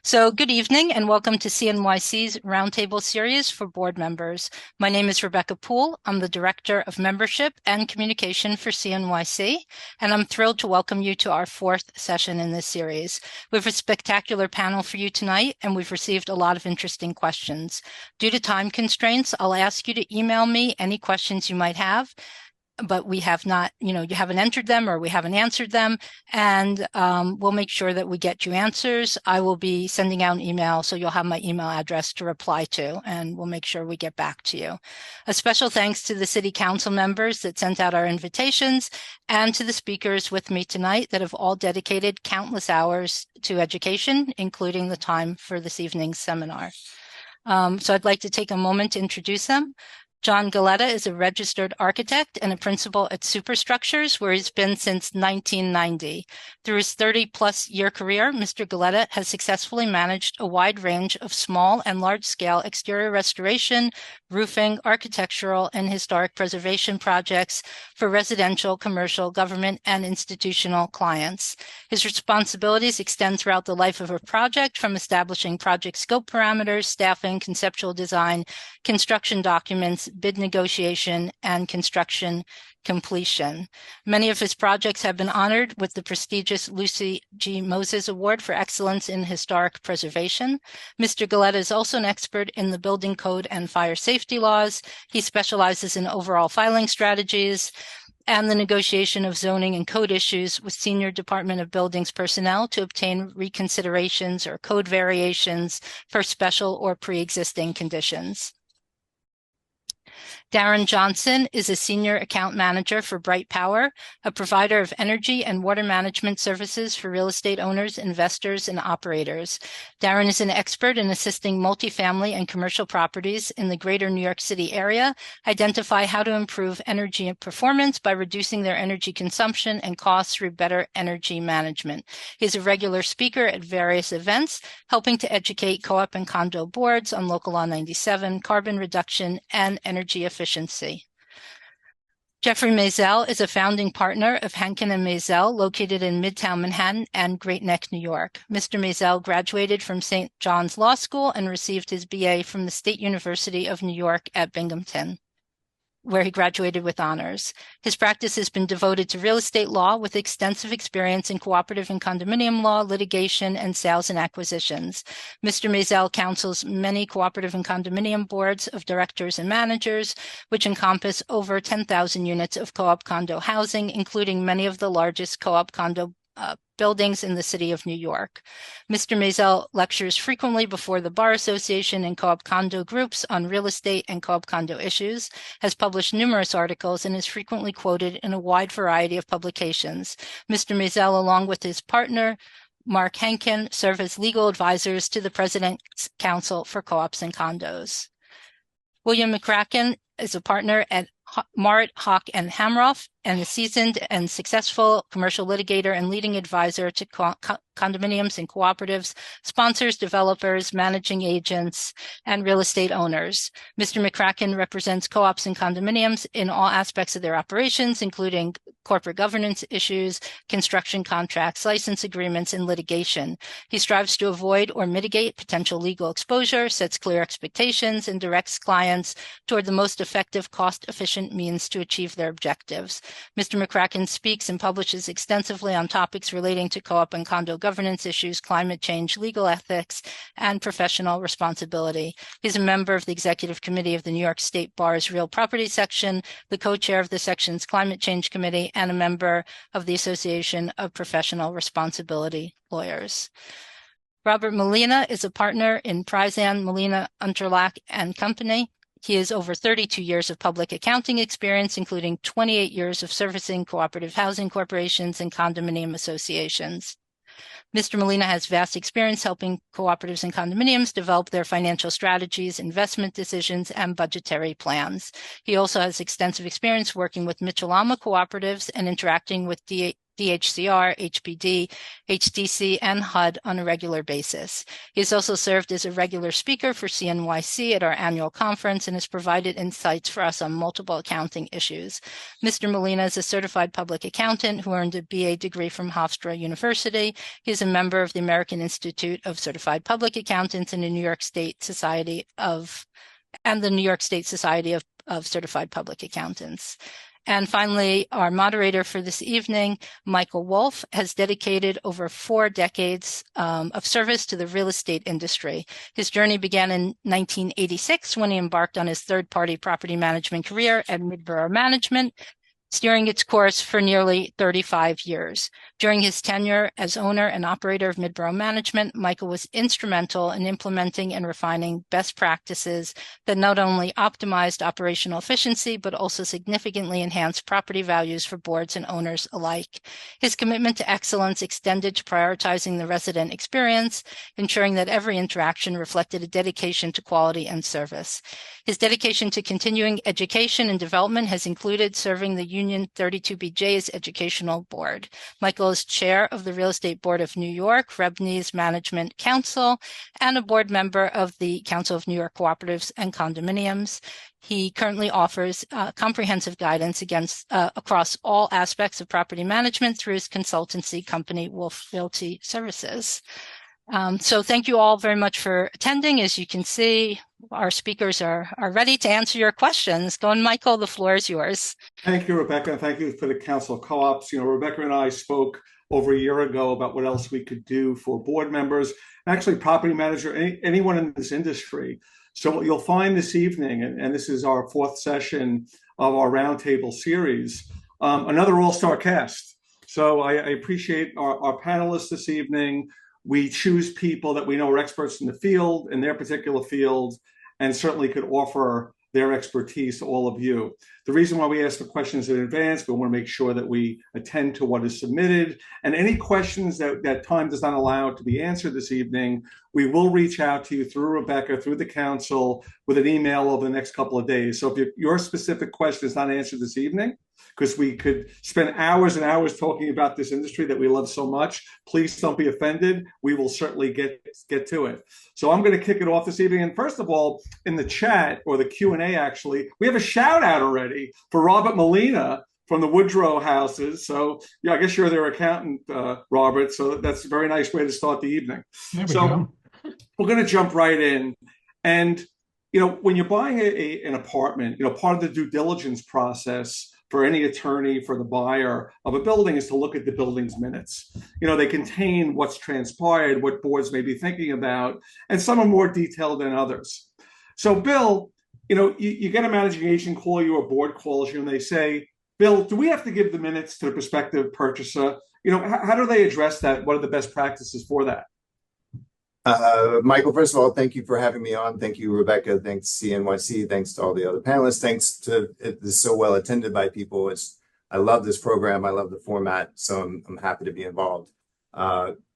So good evening and welcome to CNYC's Roundtable series for board members. My name is Rebecca Poole. I'm the Director of Membership and Communication for CNYC, and I'm thrilled to welcome you to our fourth session in this series. We have a spectacular panel for you tonight, and we've received a lot of interesting questions. Due to time constraints, I'll ask you to email me any questions you might have, but we have not, you haven't entered them or we haven't answered them, and we'll make sure that we get you answers. I will be sending out an email, so you'll have my email address to reply to, and we'll make sure we get back to you. A special thanks to the City Council members that sent out our invitations and to the speakers with me tonight that have all dedicated countless hours to education, including the time for this evening's seminar. So I'd like to take a moment to introduce them. John Galetta is a registered architect and a principal at SuperStructures, where he's been since 1990. Through his 30-plus year career, Mr. Galetta has successfully managed a wide range of small and large-scale exterior restoration, roofing, architectural, and historic preservation projects for residential, commercial, government, and institutional clients. His responsibilities extend throughout the life of a project, from establishing project scope parameters, staffing, conceptual design, construction documents, bid negotiation, and construction completion. Many of his projects have been honored with the prestigious Lucy G. Moses Award for Excellence in Historic Preservation. Mr. Galetta is also an expert in the building code and fire safety laws. He specializes in overall filing strategies and the negotiation of zoning and code issues with Senior Department of Buildings personnel to obtain reconsiderations or code variations for special or pre-existing conditions. Darren Johnson is a senior account manager for Bright Power, a provider of energy and water management services for real estate owners, investors, and operators. Darren is an expert in assisting multifamily and commercial properties in the greater New York City area identify how to improve energy performance by reducing their energy consumption and costs through better energy management. He is a regular speaker at various events, helping to educate co-op and condo boards on Local Law 97, carbon reduction, and energy efficiency. Geoffrey Mazel is a founding partner of Hankin and Mazel, located in Midtown Manhattan and Great Neck, New York. Mr. Mazel graduated from St. John's Law School and received his BA from the State University of New York at Binghamton, where he graduated with honors. His practice has been devoted to real estate law with extensive experience in cooperative and condominium law, litigation, and sales and acquisitions. Mr. Mazel counsels many cooperative and condominium boards of directors and managers, which encompass over 10,000 units of co-op condo housing, including many of the largest co-op condo buildings in the city of New York. Mr. Mazel lectures frequently before the Bar Association and co-op condo groups on real estate and co-op condo issues, has published numerous articles, and is frequently quoted in a wide variety of publications. Mr. Mazel, along with his partner, Mark Hankin, serve as legal advisors to the President's Council for Co-ops and Condos. William McCracken is a partner at Moritt, Hock, and Hamroff, and a seasoned and successful commercial litigator and leading advisor to condominiums and cooperatives, sponsors, developers, managing agents, and real estate owners. Mr. McCracken represents co-ops and condominiums in all aspects of their operations, including corporate governance issues, construction contracts, license agreements, and litigation. He strives to avoid or mitigate potential legal exposure, sets clear expectations, and directs clients toward the most effective, cost-efficient means to achieve their objectives. Mr. McCracken speaks and publishes extensively on topics relating to co-op and condo governance issues, climate change, legal ethics, and professional responsibility. He's a member of the Executive Committee of the New York State Bar's Real Property Section, the co-chair of the section's Climate Change Committee, and a member of the Association of Professional Responsibility Lawyers. Robert Mellina is a partner in Prisand, Mellina, Unterlack, and Company. He has over 32 years of public accounting experience, including 28 years of servicing cooperative housing corporations and condominium associations. Mr. Mellina has vast experience helping cooperatives and condominiums develop their financial strategies, investment decisions, and budgetary plans. He also has extensive experience working with Mitchell-Lama cooperatives and interacting with DHCR, HPD, HDC, and HUD on a regular basis. He has also served as a regular speaker for CNYC at our annual conference and has provided insights for us on multiple accounting issues. Mr. Mellina is a certified public accountant who earned a BA degree from Hofstra University. He is a member of the American Institute of Certified Public Accountants and the New York State Society of Certified Public Accountants. And finally, our moderator for this evening, Michael Wolfe, has dedicated over 4 decades of service to the real estate industry. His journey began in 1986 when he embarked on his third-party property management career at Midborough Management, steering its course for nearly 35 years. During his tenure as owner and operator of Midborough Management, Michael was instrumental in implementing and refining best practices that not only optimized operational efficiency, but also significantly enhanced property values for boards and owners alike. His commitment to excellence extended to prioritizing the resident experience, ensuring that every interaction reflected a dedication to quality and service. His dedication to continuing education and development has included serving the Union 32BJ's Educational Board. Michael is chair of the Real Estate Board of New York, REBNY's Management Council, and a board member of the Council of New York Cooperatives and Condominiums. He currently offers comprehensive guidance across all aspects of property management through his consultancy company, Wolfe Realty Services. So thank you all very much for attending. As you can see, our speakers are ready to answer your questions. Go on, Michael, the floor is yours. Thank you, Rebecca, and thank you for the Council of Co-ops. Rebecca and I spoke over a year ago about what else we could do for board members, actually property manager, anyone in this industry. So what you'll find this evening, and this is our 4th session of our Roundtable series, another all-star cast. So I appreciate our panelists this evening. We choose people that we know are experts in the field, in their particular field, and certainly could offer their expertise to all of you. The reason why we ask the questions in advance, we want to make sure that we attend to what is submitted. And any questions that time does not allow to be answered this evening, we will reach out to you through Rebecca, through the council, with an email over the next couple of days. So if your specific question is not answered this evening, because we could spend hours and hours talking about this industry that we love so much, please don't be offended. We will certainly get to it. So I'm going to kick it off this evening. And first of all, in the chat, or the Q&A actually, we have a shout out already for Robert Mellina from the Woodrow houses. So yeah, I guess you're their accountant, Robert. So that's a very nice way to start the evening. There we go. We're going to jump right in. And, when you're buying an apartment, part of the due diligence process for any attorney, for the buyer of a building, is to look at the building's minutes. They contain what's transpired, what boards may be thinking about, and some are more detailed than others. So, Bill, you get a managing agent call you, or board calls you, and they say, Bill, do we have to give the minutes to the prospective purchaser? How do they address that? What are the best practices for that? Michael, first of all, thank you for having me on. Thank you, Rebecca. Thanks, CNYC. Thanks to all the other panelists. Thanks to it is so well attended by people. I love this program. I love the format. So I'm happy to be involved.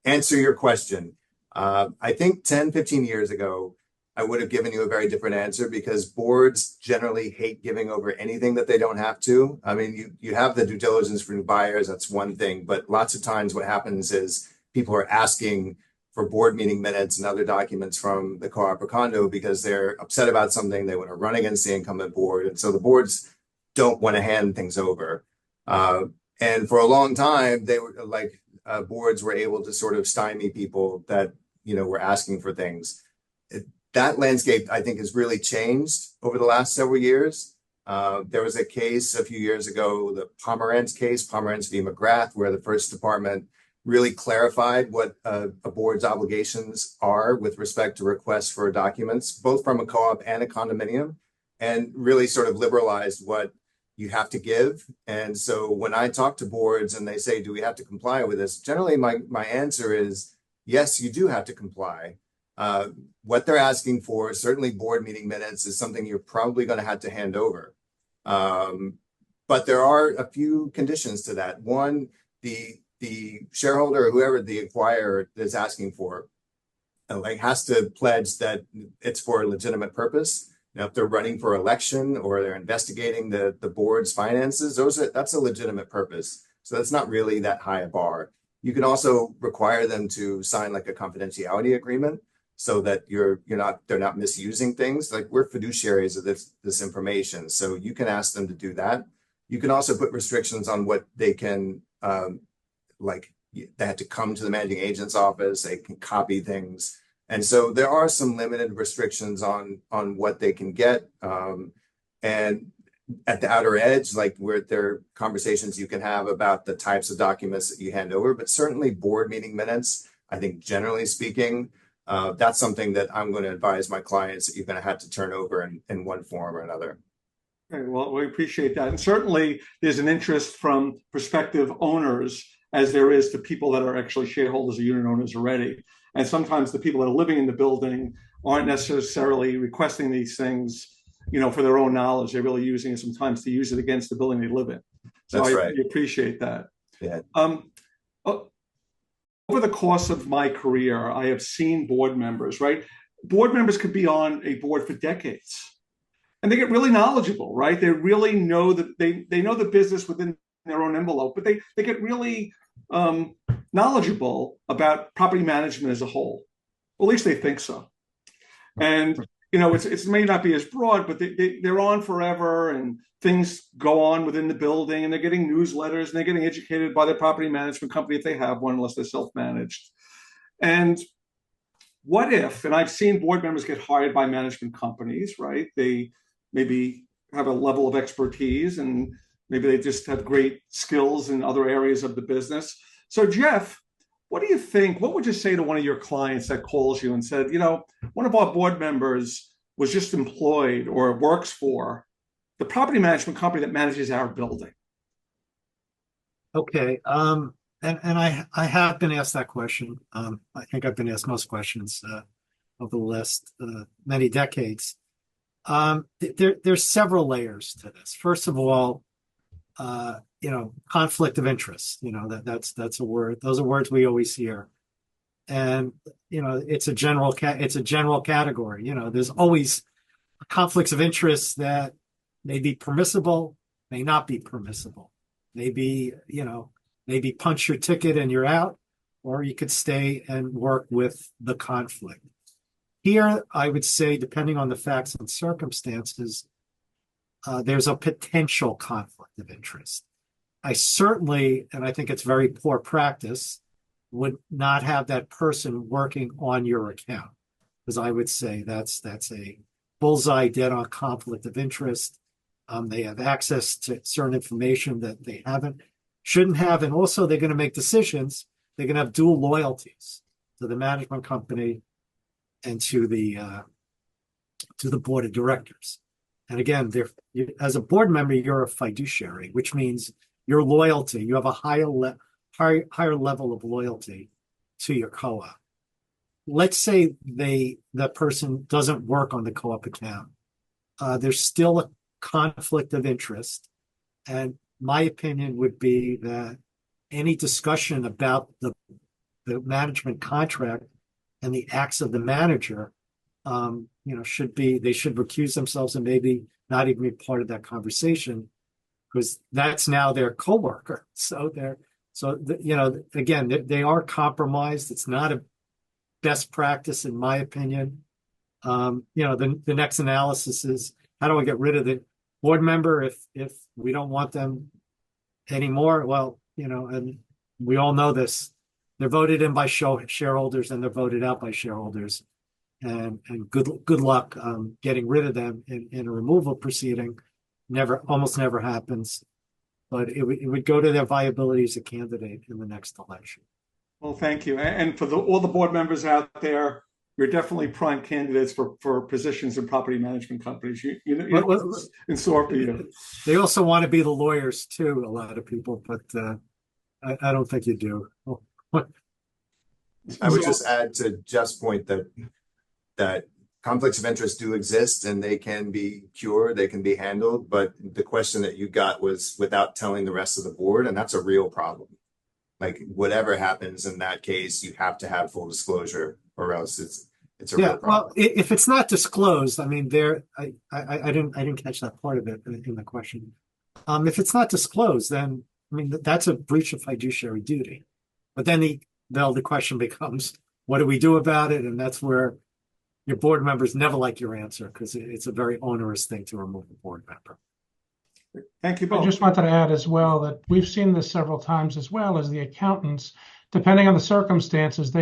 Answer your question. I think 10, 15 years ago, I would have given you a very different answer, because boards generally hate giving over anything that they don't have to. I mean, you have the due diligence for new buyers. That's one thing. But lots of times what happens is people are asking for board meeting minutes and other documents from the co-op or condo because they're upset about something. They want to run against the incumbent board. And so the boards don't want to hand things over. And for a long time, they were like, boards were able to sort of stymie people that, were asking for things. That landscape, I think, has really changed over the last several years. There was a case a few years ago, the Pomerantz case, Pomerantz v. McGrath, where the first department really clarified what a board's obligations are with respect to requests for documents, both from a co-op and a condominium, and really sort of liberalized what you have to give. And so when I talk to boards and they say, do we have to comply with this? Generally, my answer is, yes, you do have to comply. What they're asking for, certainly board meeting minutes, is something you're probably going to have to hand over. But there are a few conditions to that. One, the shareholder or whoever the acquirer is asking for has to pledge that it's for a legitimate purpose. If they're running for election or they're investigating the board's finances, that's a legitimate purpose. So that's not really that high a bar. You can also require them to sign like a confidentiality agreement so that they're not misusing things. Like, we're fiduciaries of this information. So you can ask them to do that. You can also put restrictions on what they can, they have to come to the managing agent's office, they can copy things. And so there are some limited restrictions on what they can get. And at the outer edge, like, where there are conversations you can have about the types of documents that you hand over, but certainly board meeting minutes, I think generally speaking, that's something that I'm going to advise my clients that you're going to have to turn over in one form or another. Okay, well, we appreciate that. And certainly there's an interest from prospective owners, as there is to people that are actually shareholders or unit owners already. And sometimes the people that are living in the building aren't necessarily requesting these things, for their own knowledge. They're really using it sometimes to use it against the building they live in. So That's right. I appreciate that. Yeah. Over the course of my career, I have seen board members, right? Board members could be on a board for decades. And they get really knowledgeable, right? They really know that they know the business within their own envelope, but they get really knowledgeable about property management as a whole. Well, at least they think so. And it may not be as broad, but they're on forever, and things go on within the building, and they're getting newsletters, and they're getting educated by their property management company if they have one, unless they're self-managed. And what if, and I've seen board members get hired by management companies, right? They maybe have a level of expertise, and maybe they just have great skills in other areas of the business. So, Jeff, what do you think? What would you say to one of your clients that calls you and said, one of our board members was just employed or works for the property management company that manages our building? Okay. And I have been asked that question. I think I've been asked most questions over the last many decades. There's several layers to this. First of all, conflict of interest. That's a word. Those are words we always hear, and it's a general category. There's always conflicts of interest that may be permissible, may not be permissible. Maybe punch your ticket and you're out, or you could stay and work with the conflict. Here, I would say, depending on the facts and circumstances, there's a potential conflict of interest. I certainly, and I think it's very poor practice, would not have that person working on your account, because I would say that's a bullseye dead on conflict of interest. They have access to certain information that they shouldn't have, and also they're going to make decisions. They're going to have dual loyalties to the management company and to the board of directors. And again, as a board member, you're a fiduciary, which means your loyalty, you have a higher level of loyalty to your co-op. Let's say the person doesn't work on the co-op account. There's still a conflict of interest. And my opinion would be that any discussion about the management contract and the acts of the manager, they should recuse themselves and maybe not even be part of that conversation, because that's now their coworker. Again, they are compromised. It's not a best practice, in my opinion. The next analysis is, how do I get rid of the board member if we don't want them anymore? Well, and we all know this. They're voted in by shareholders and they're voted out by shareholders. And good luck getting rid of them in a removal proceeding. Almost never happens. But it would go to their viability as a candidate in the next election. Well, thank you. And for all the board members out there, you're definitely prime candidates for positions in property management companies. In store for you. They also want to be the lawyers too, a lot of people, but I don't think you do. I would just add to Jeff's point that conflicts of interest do exist and they can be cured, they can be handled. But the question that you got was without telling the rest of the board, and that's a real problem. Like, whatever happens in that case, you have to have full disclosure, or else it's a real problem. Well, if it's not disclosed, I mean, I didn't catch that part of it in the question. If it's not disclosed, then I mean, that's a breach of fiduciary duty. But then the question becomes, what do we do about it? And that's where your board members never like your answer, because it's a very onerous thing to remove a board member. Thank you I both. just wanted to add as well that we've seen this several times as well as the accountants, depending on the circumstances,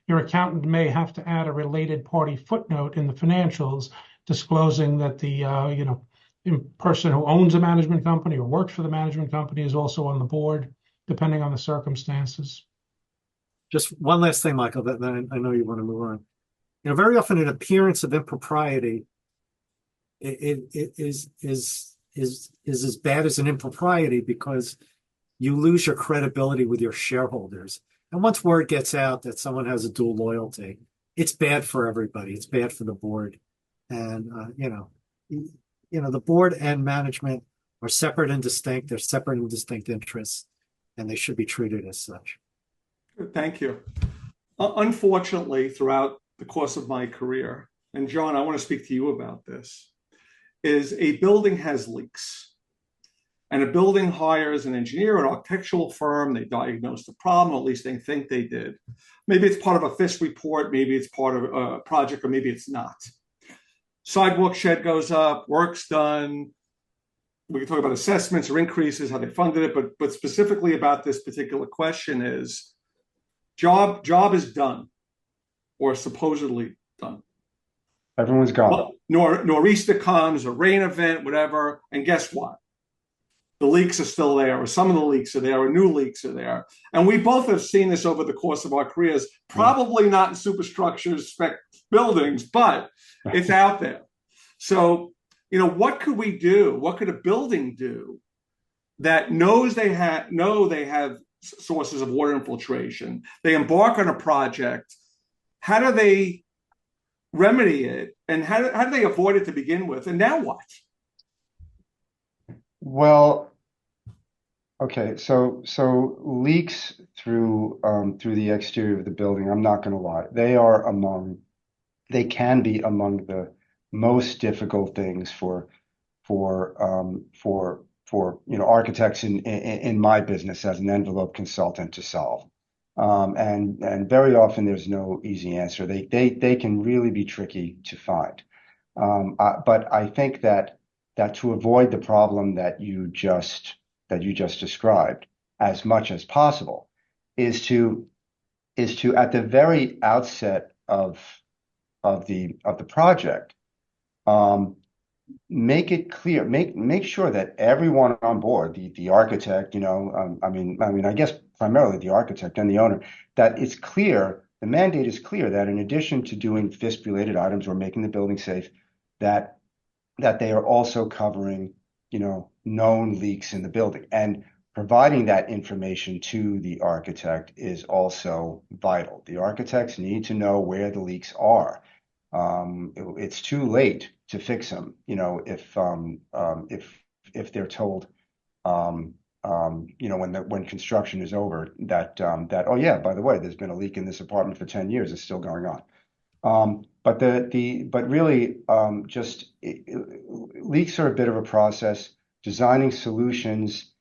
your accountant may have to add a related party footnote in the financials disclosing that the person who owns a management company or works for the management company is also on the board, depending on the circumstances. Just one last thing, Michael, that I know you want to move on. Very often an appearance of impropriety it is as bad as an impropriety, because you lose your credibility with your shareholders. And once word gets out that someone has a dual loyalty, it's bad for everybody. It's bad for the board. And, the board and management are separate and distinct. They're separate and distinct interests, and they should be treated as such. Thank you. Unfortunately, throughout the course of my career, and John, I want to speak to you about this, is a building has leaks. And a building hires an engineer, an architectural firm, they diagnose the problem, at least they think they did. Maybe it's part of a FISP report, maybe it's part of a project, or maybe it's not. Sidewalk shed goes up, work's done. We can talk about assessments or increases, how they funded it, but specifically about this particular question is, job is done, or supposedly done. Everyone's gone. Well, nor'easter comes, a rain event, whatever, and guess what? The leaks are still there, or some of the leaks are there, or new leaks are there. And we both have seen this over the course of our careers, probably not in superstructures spec buildings, but it's out there. So, what could we do? What could a building do that knows they have sources of water infiltration? They embark on a project. How do they remedy it? And how do they avoid it to begin with? And now what? Well, okay, so leaks through the exterior of the building, I'm not going to lie, they can be among the most difficult things for architects in my business as an envelope consultant to solve. And very often there's no easy answer. They can really be tricky to find. But I think that to avoid the problem that you just described as much as possible is to at the very outset of the project, make it clear, make sure that everyone on board, the architect, I guess primarily the architect and the owner, that it's clear, the mandate is clear that in addition to doing FISP related items or making the building safe, that they are also covering, known leaks in the building, and providing that information to the architect is also vital. The architects need to know where the leaks are. It's too late to fix them, if they're told, when construction is over, that oh yeah, by the way, there's been a leak in this apartment for 10 years, it's still going on. But really, leaks are a bit of a process. Designing solutions,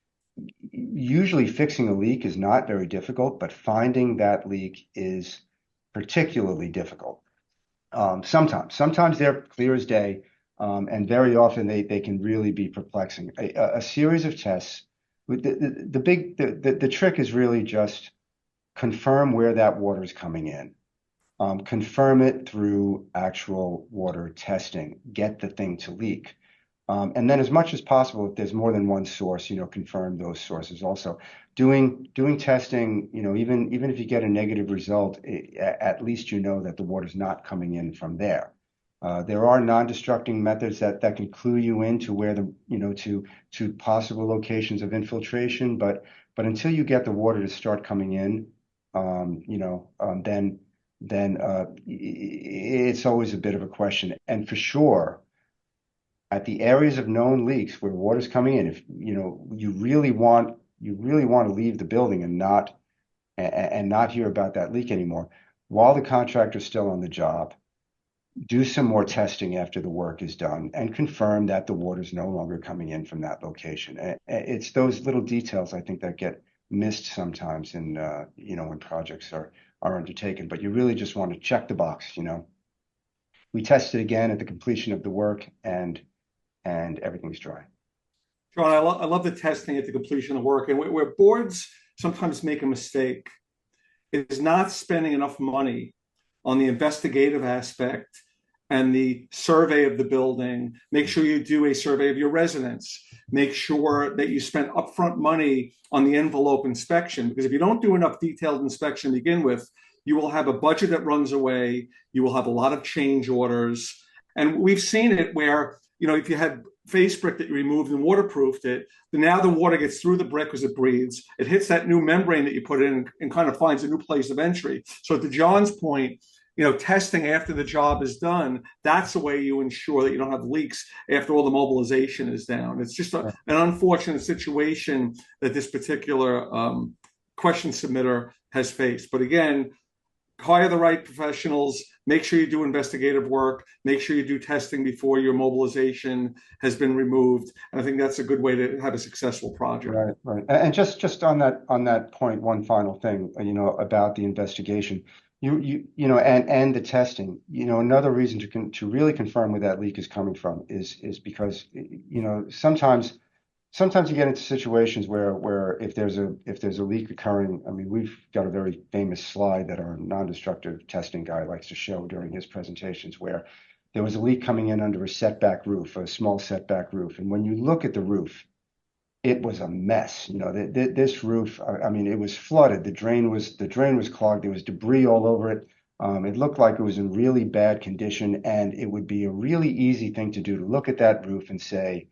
usually fixing a leak is not very difficult, but finding that leak is particularly difficult. Sometimes they're clear as day, and very often they can really be perplexing. A series of tests. The trick is really just confirm where that water is coming in. Confirm it through actual water testing, get the thing to leak. And then as much as possible, if there's more than one source, confirm those sources also. Doing testing, even if you get a negative result, at least that the water's not coming in from there. There are non-destructing methods that can clue you into where to possible locations of infiltration, but until you get the water to start coming in, then it's always a bit of a question. And for sure, at the areas of known leaks where water's coming in, if you really want to leave the building and not hear about that leak anymore, while the contractor's still on the job, do some more testing after the work is done and confirm that the water is no longer coming in from that location. It's those little details, I think, that get missed sometimes in, when projects are undertaken, but you really just want to check the box. We test it again at the completion of the work, and everything's dry. John, I love the testing at the completion of work, and where boards sometimes make a mistake is not spending enough money on the investigative aspect and the survey of the building. Make sure you do a survey of your residents. Make sure that you spend upfront money on the envelope inspection, because if you don't do enough detailed inspection to begin with, you will have a budget that runs away. You will have a lot of change orders. And we've seen it where, if you had face brick that you removed and waterproofed it, then now the water gets through the brick as it breathes. It hits that new membrane that you put in and kind of finds a new place of entry. So to John's point, testing after the job is done, that's the way you ensure that you don't have leaks after all the mobilization is down. It's just an unfortunate situation that this particular question submitter has faced. But again, hire the right professionals, make sure you do investigative work, make sure you do testing before your mobilization has been removed. And I think that's a good way to have a successful project. Right. And just on that point, one final thing, about the investigation, and the testing, another reason to really confirm where that leak is coming from is because, sometimes you get into situations where if there's a leak occurring, I mean, we've got a very famous slide that our non-destructive testing guy likes to show during his presentations, where there was a leak coming in under a setback roof, a small setback roof. And when you look at the roof, it was a mess. This roof, I mean, it was flooded. The drain was clogged. There was debris all over it. It looked like it was in really bad condition, and it would be a really easy thing to do to look at that roof and say,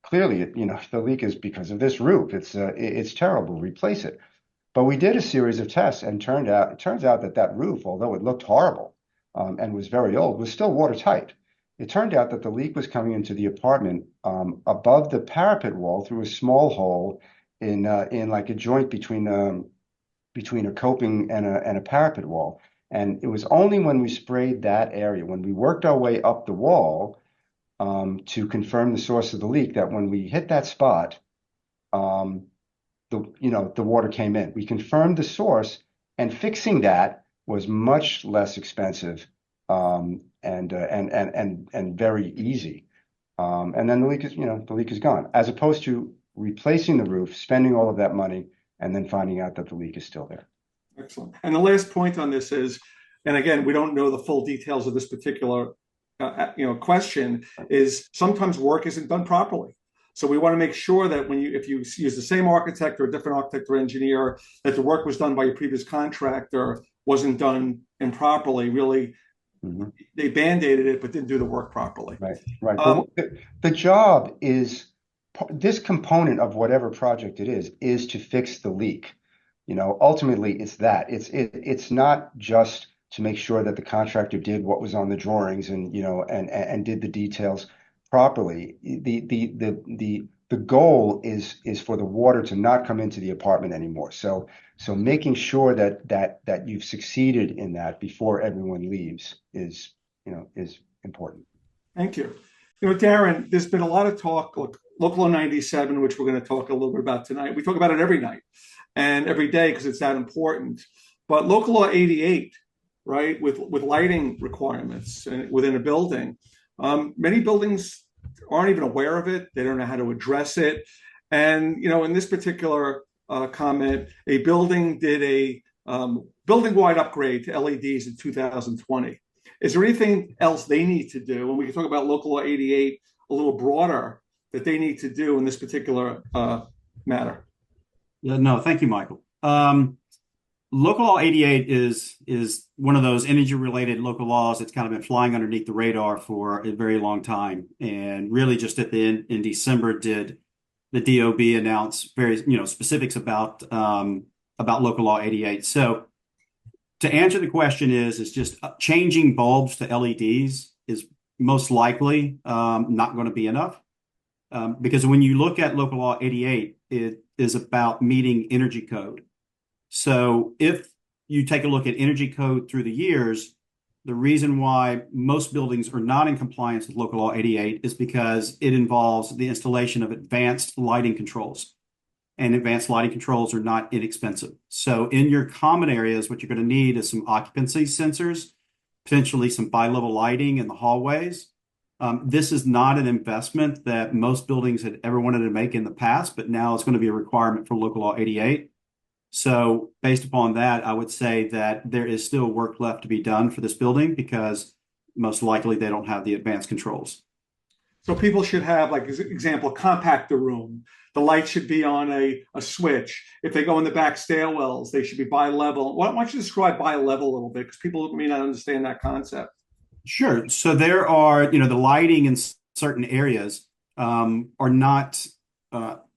clearly, the leak is because of this roof. It's terrible. Replace it. But we did a series of tests, and it turns out that roof, although it looked horrible and was very old, was still watertight. It turned out that the leak was coming into the apartment above the parapet wall through a small hole in like a joint between a coping and a parapet wall. And it was only when we sprayed that area, when we worked our way up the wall to confirm the source of the leak, that when we hit that spot, the water came in. We confirmed the source, and fixing that was much less expensive and very easy. And then the leak is gone, as opposed to replacing the roof, spending all of that money, and then finding out that the leak is still there. Excellent. And the last point on this is, and again, we don't know the full details of this particular question, is sometimes work isn't done properly. So we want to make sure that if you use the same architect or a different architect or engineer, that the work was done by your previous contractor wasn't done improperly. Really, they band-aided it, but didn't do the work properly. Right. The job is, this component of whatever project it is to fix the leak. Ultimately, it's that. It's not just to make sure that the contractor did what was on the drawings and did the details properly. The goal is for the water to not come into the apartment anymore. So making sure that you've succeeded in that before everyone leaves is important. Thank you. Darren, there's been a lot of talk, Local Law 97, which we're going to talk a little bit about tonight. We talk about it every night and every day because it's that important. But Local Law 88, right, with lighting requirements within a building, many buildings aren't even aware of it. They don't know how to address it. And, in this particular comment, a building did a building-wide upgrade to LEDs in 2020. Is there anything else they need to do? And we can talk about Local Law 88 a little broader that they need to do in this particular matter. Yeah, no, thank you, Michael. Local Law 88 is one of those energy-related local laws that's kind of been flying underneath the radar for a very long time. And really just at the end in December did the DOB announce very specifics about Local Law 88. So to answer the question is just changing bulbs to LEDs is most likely not going to be enough. Because when you look at Local Law 88, it is about meeting energy code. So if you take a look at energy code through the years, The reason why most buildings are not in compliance with Local Law 88 is because it involves the installation of advanced lighting controls. And advanced lighting controls are not inexpensive. So in your common areas, what you're going to need is some occupancy sensors, potentially some bi-level lighting in the hallways. This is not an investment that most buildings had ever wanted to make in the past, but now it's going to be a requirement for Local Law 88. So based upon that, I would say that there is still work left to be done for this building because most likely they don't have the advanced controls. So people should have, like, as an example, compact the room. The light should be on a switch. If they go in the back stairwells, they should be bi-level. Why don't you describe bi-level a little bit? Because people may not understand that concept. Sure. So there are, the lighting in certain areas are not,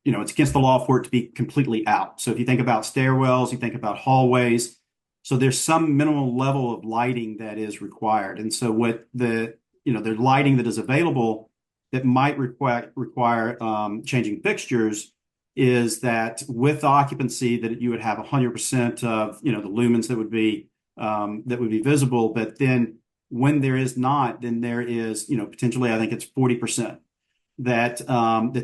it's against the law for it to be completely out. So if you think about stairwells, you think about hallways. So there's some minimal level of lighting that is required. And so what the lighting that is available that might require changing fixtures is that with occupancy that you would have 100% of the lumens that would be visible. But then when there is not, then there is potentially I think it's 40% that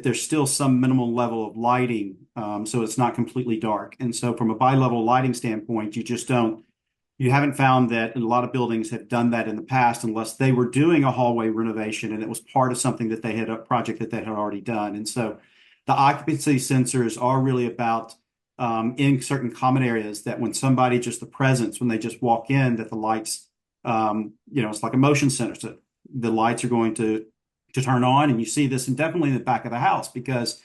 there's still some minimal level of lighting, so it's not completely dark. And so from a bi-level lighting standpoint, you haven't found that a lot of buildings have done that in the past unless they were doing a hallway renovation and it was part of something that they had, a project that they had already done. And so the occupancy sensors are really about in certain common areas that when somebody just the presence, when they just walk in, that the lights, it's like a motion sensor. So the lights are going to turn on, and you see this definitely in the back of the house because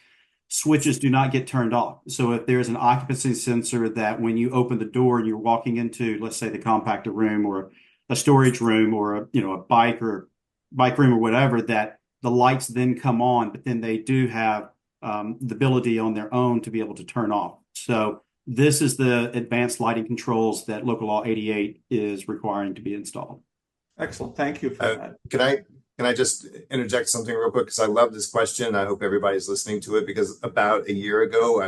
switches do not get turned off. So if there's an occupancy sensor that when you open the door and you're walking into, let's say, the compactor room or a storage room or a bike room or whatever, that the lights then come on, but then they do have the ability on their own to be able to turn off. So this is the advanced lighting controls that Local Law 88 is requiring to be installed. Excellent. Thank you for that. Can I just interject something real quick? Because I love this question. I hope everybody's listening to it, because about a year ago,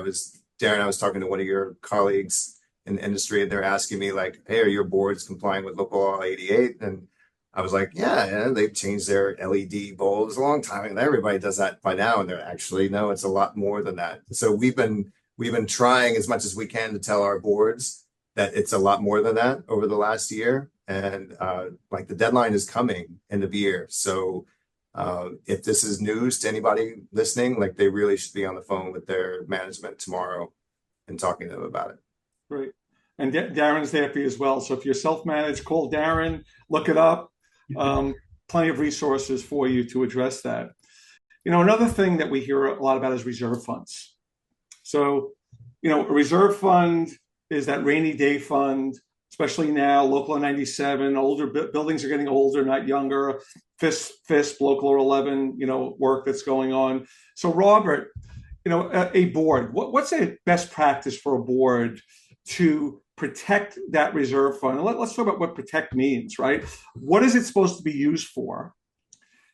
Darren, I was talking to one of your colleagues in the industry, and they're asking me like, hey, are your boards complying with Local Law 88? And I was like, yeah, they've changed their LED bulbs a long time, and everybody does that by now. And they're actually, no, it's a lot more than that. So we've been trying as much as we can to tell our boards that it's a lot more than that over the last year. And the deadline is coming end of year. So if this is news to anybody listening, like, they really should be on the phone with their management tomorrow and talking to them about it. Great. And Darren's there for you as well. So if you're self-managed, call Darren, look it up. Plenty of resources for you to address that. Another thing that we hear a lot about is reserve funds. So, a reserve fund is that rainy day fund, especially now. Local Law 97, older buildings are getting older, not younger. FISP, Local Law 11, work that's going on. So, Robert, a board, what's a best practice for a board to protect that reserve fund? And let's talk about what protect means, right? What is it supposed to be used for?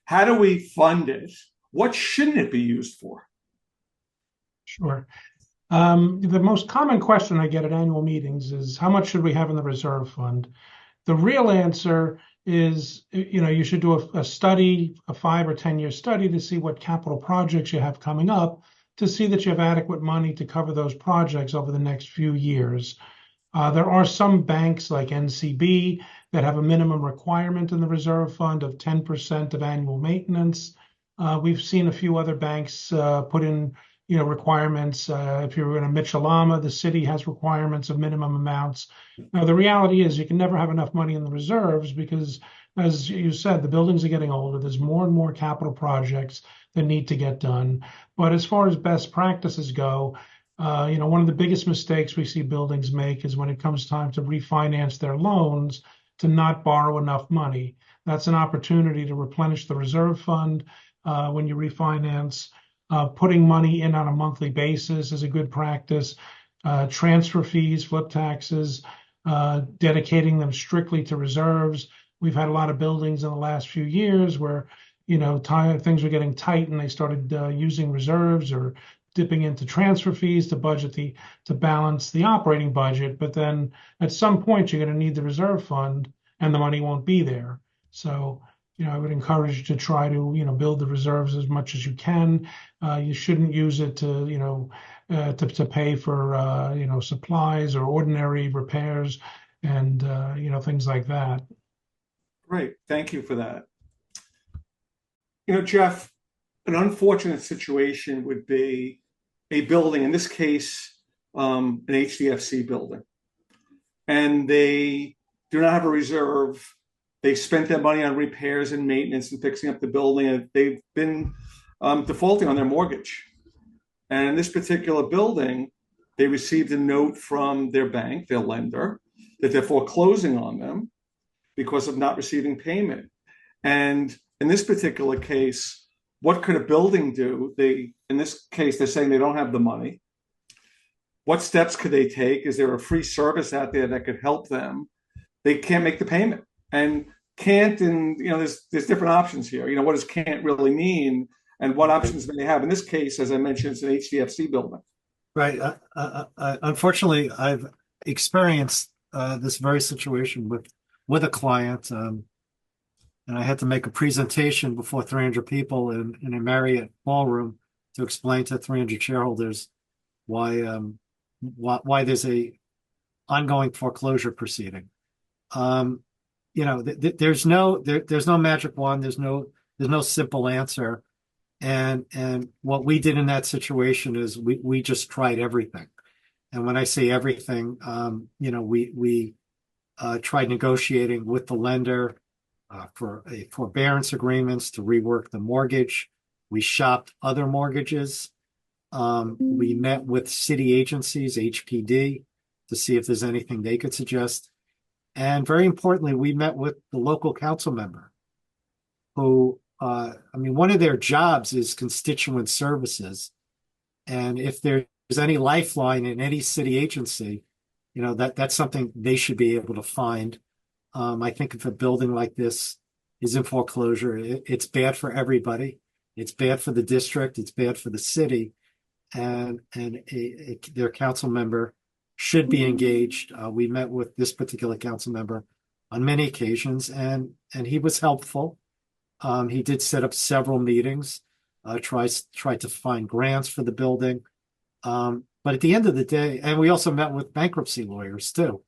How do we fund it? What shouldn't it be used for? Sure. The most common question I get at annual meetings is, how much should we have in the reserve fund? The real answer is, you should do a study, a 5 or 10 year study, to see what capital projects you have coming up, to see that you have adequate money to cover those projects over the next few years. There are some banks like NCB that have a minimum requirement in the reserve fund of 10% of annual maintenance. We've seen a few other banks put in requirements. If you're in a Mitchell-Lama, the city has requirements of minimum amounts. Now, the reality is you can never have enough money in the reserves because, as you said, the buildings are getting older. There's more and more capital projects that need to get done. But as far as best practices go, one of the biggest mistakes we see buildings make is when it comes time to refinance their loans, to not borrow enough money. That's an opportunity to replenish the reserve fund when you refinance. Putting money in on a monthly basis is a good practice. Transfer fees, flip taxes, dedicating them strictly to reserves. We've had a lot of buildings in the last few years where, things were getting tight and they started using reserves or dipping into transfer fees to balance the operating budget. But then at some point, you're going to need the reserve fund. and the money won't be there. So, I would encourage you to try to, build the reserves as much as you can. You shouldn't use it to, to pay for, supplies or ordinary repairs and, things like that. Great. Thank you for that. Jeff, an unfortunate situation would be a building, in this case, an HDFC building, and they do not have a reserve. They spent their money on repairs and maintenance and fixing up the building, and they've been defaulting on their mortgage. And in this particular building, they received a note from their bank, their lender, that they're foreclosing on them because of not receiving payment. And in this particular case, what could a building do? In this case, they're saying they don't have the money. What steps could they take? Is there a free service out there that could help them? They can't make the payment. And can't, and there's different options here. What does can't really mean, and what options do they have? In this case, as I mentioned, it's an HDFC building. Right. Unfortunately, I've experienced this very situation with a client, and I had to make a presentation before 300 people in a Marriott ballroom to explain to 300 shareholders why there's a ongoing foreclosure proceeding. There's no magic wand. There's no simple answer. And what we did in that situation is we just tried everything. And when I say everything, we tried negotiating with the lender for a forbearance agreements to rework the mortgage. We shopped other mortgages. We met with city agencies, HPD, to see if there's anything they could suggest. And very importantly, we met with the local council member who, one of their jobs is constituent services. And if there's any lifeline in any city agency, that's something they should be able to find. I think if a building like this is in foreclosure, it's bad for everybody. It's bad for the district. It's bad for the city. And their council member should be engaged. We met with this particular council member on many occasions, and he was helpful. He did set up several meetings, tried to find grants for the building. But at the end of the day, and we also met with bankruptcy lawyers too,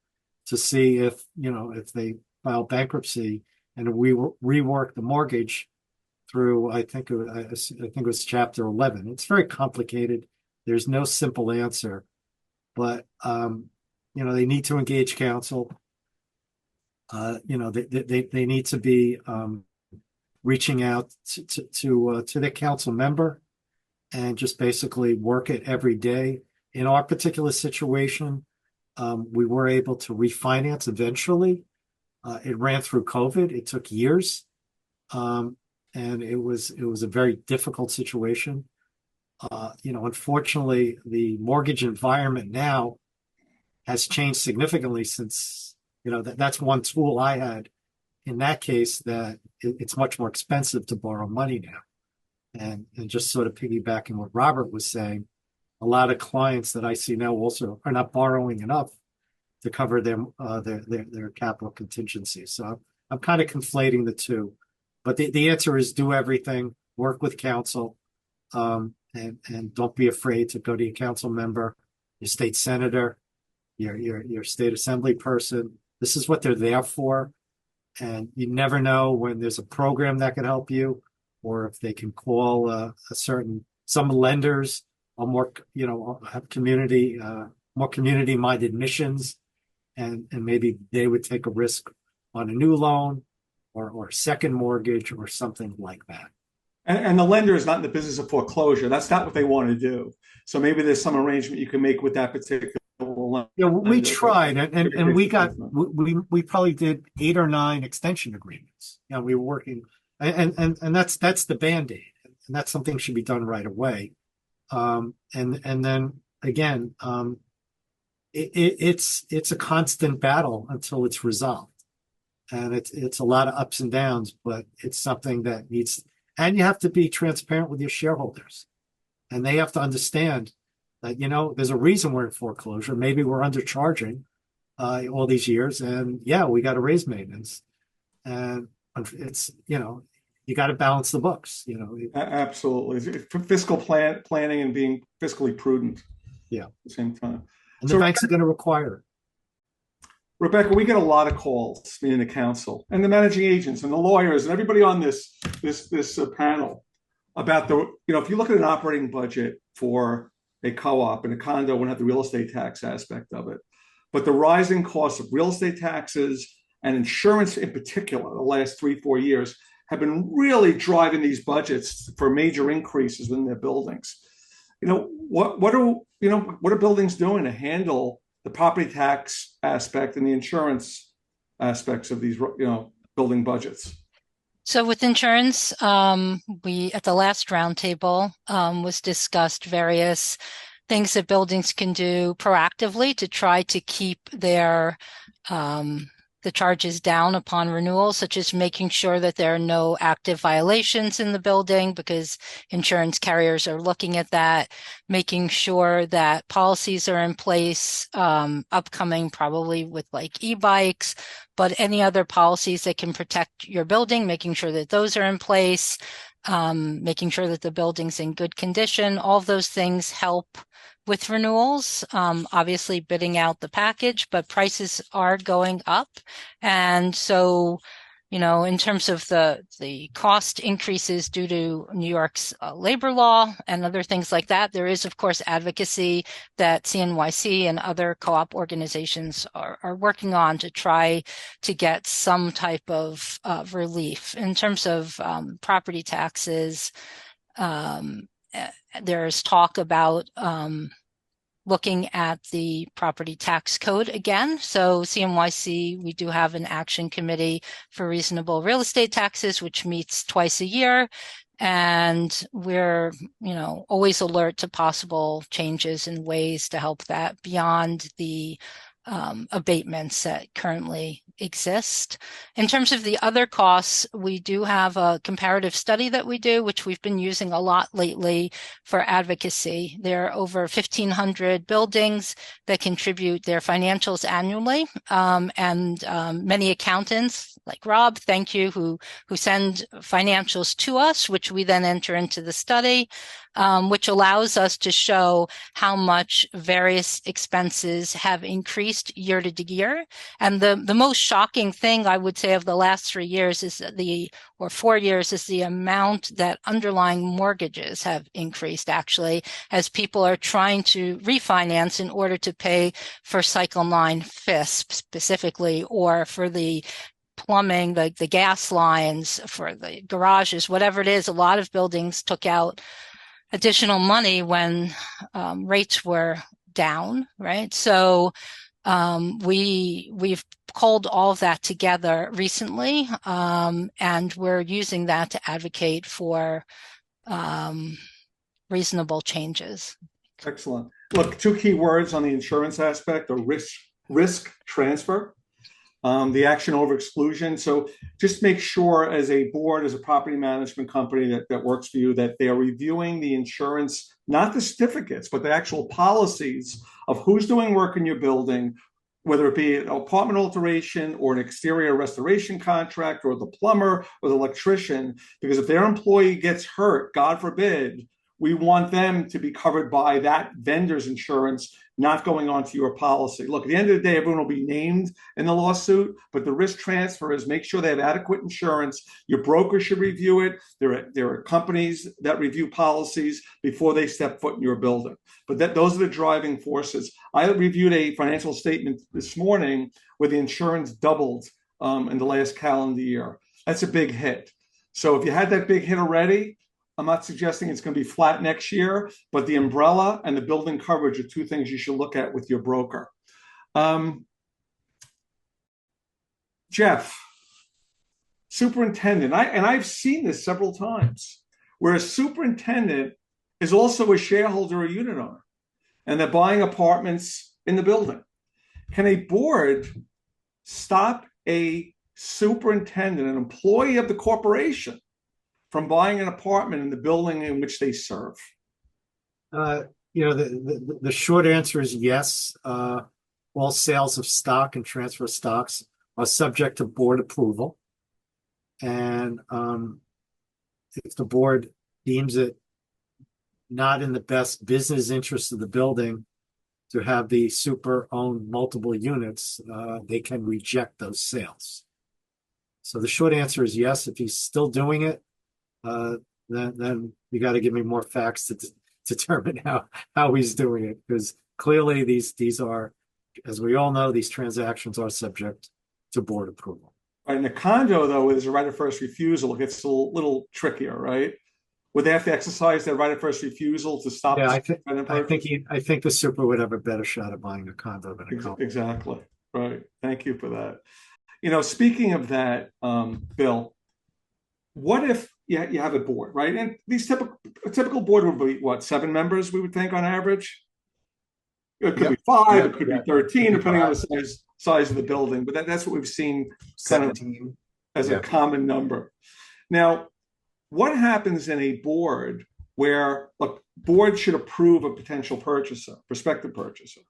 to see if they file bankruptcy and we rework the mortgage through, I think it was Chapter 11. It's very complicated. There's no simple answer. But they need to engage counsel. They need to be reaching out to the council member and just basically work it every day. In our particular situation, we were able to refinance eventually. It ran through COVID. It took years, and it was a very difficult situation. Unfortunately, the mortgage environment now has changed significantly since, that's one tool I had in that case, that it's much more expensive to borrow money now. And just sort of piggybacking what Robert was saying, a lot of clients that I see now also are not borrowing enough to cover their capital contingencies. So I'm kind of conflating the two. But the answer is do everything, work with counsel, and don't be afraid to go to your council member, your state senator, your state assembly person. This is what they're there for. And you never know when there's a program that can help you, or if they can call some lenders are more, have more community-minded missions, and maybe they would take a risk on a new loan or a second mortgage or something like that. And the lender is not in the business of foreclosure. That's not what they want to do. So maybe there's some arrangement you can make with that particular lender. Yeah, we tried, and we probably did 8 or 9 extension agreements. We were working, and that's the Band-Aid, and that's something should be done right away. And then again, it's a constant battle until it's resolved, and it's a lot of ups and downs, but it's something that needs. And you have to be transparent with your shareholders, and they have to understand that, there's a reason we're in foreclosure. Maybe we're undercharging all these years, and we got to raise maintenance. And it's, you got to balance the books, Absolutely. Fiscal planning and being fiscally prudent. Yeah. At the same time. And the banks are going to require it. Rebecca, we get a lot of calls, me and the council, and the managing agents, and the lawyers, and everybody on this panel about if you look at an operating budget for a co-op and a condo, won't have the real estate tax aspect of it, but the rising costs of real estate taxes and insurance in particular, the last 3-4 years, have been really driving these budgets for major increases in their buildings. What are buildings doing to handle the property tax aspect and the insurance aspects of these, building budgets? So with insurance, we at the last roundtable was discussed various things that buildings can do proactively to try to keep their the charges down upon renewal, such as making sure that there are no active violations in the building because insurance carriers are looking at that, making sure that policies are in place, upcoming probably with like e-bikes, but any other policies that can protect your building, making sure that those are in place, making sure that the building's in good condition. All of those things help with renewals, obviously bidding out the package, but prices are going up. And so, in terms of the cost increases due to New York's labor law and other things like that, there is, of course, advocacy that CNYC and other co-op organizations are working on to try to get some type of relief. In terms of property taxes, there's talk about looking at the property tax code again. So CNYC, we do have an action committee for reasonable real estate taxes, which meets twice a year. And we're, always alert to possible changes and ways to help that beyond the abatements that currently exist. In terms of the other costs, we do have a comparative study that we do, which we've been using a lot lately for advocacy. There are over 1,500 buildings that contribute their financials annually, and many accountants like Rob, thank you, who send financials to us, which we then enter into the study, which allows us to show how much various expenses have increased year to year. And the most shocking thing I would say of the last 3 years is 4 years is the amount that underlying mortgages have increased, actually, as people are trying to refinance in order to pay for Cycle 9 FISP specifically, or for the plumbing, the gas lines, for the garages, whatever it is. A lot of buildings took out additional money when rates were down, right? So we've culled all of that together recently, and we're using that to advocate for reasonable changes. Excellent. Look, 2 key words on the insurance aspect are risk transfer. The action over exclusion. So just make sure as a board, as a property management company that works for you, that they're reviewing the insurance, not the certificates, but the actual policies of who's doing work in your building, whether it be an apartment alteration or an exterior restoration contract or the plumber or the electrician, because if their employee gets hurt, God forbid, we want them to be covered by that vendor's insurance, not going on to your policy. Look, at the end of the day, everyone will be named in the lawsuit, but the risk transfer is make sure they have adequate insurance. Your broker should review it. There are companies that review policies before they step foot in your building. But those are the driving forces. I reviewed a financial statement this morning where the insurance doubled in the last calendar year. That's a big hit. So if you had that big hit already, I'm not suggesting it's going to be flat next year, but the umbrella and the building coverage are 2 things you should look at with your broker. Jeff, superintendent, I've seen this several times, where a superintendent is also a shareholder or unit owner, and they're buying apartments in the building. Can a board stop a superintendent, an employee of the corporation, from buying an apartment in the building in which they serve? The short answer is yes. All sales of stock and transfer stocks are subject to board approval. And if the board deems it not in the best business interest of the building to have the super own multiple units, they can reject those sales. So the short answer is yes. If he's still doing it, then you got to give me more facts to determine how he's doing it, because clearly these are, as we all know, these transactions are subject to board approval. Right, in a condo, though, where there's a right of first refusal, it gets a little trickier, right? Would they have to exercise their right of first refusal to stop? Yeah, I think the super would have a better shot of buying a condo than a condo. Exactly. Right. Thank you for that. You know, speaking of that, Bill, what if you have a board, right? And a typical board would be what, 7 members, we would think on average? It could be 5, it could be 13, depending on the size of the building. But that's what we've seen 17 as a common number. Now, what happens in a board where a board should approve a potential purchaser, prospective purchaser?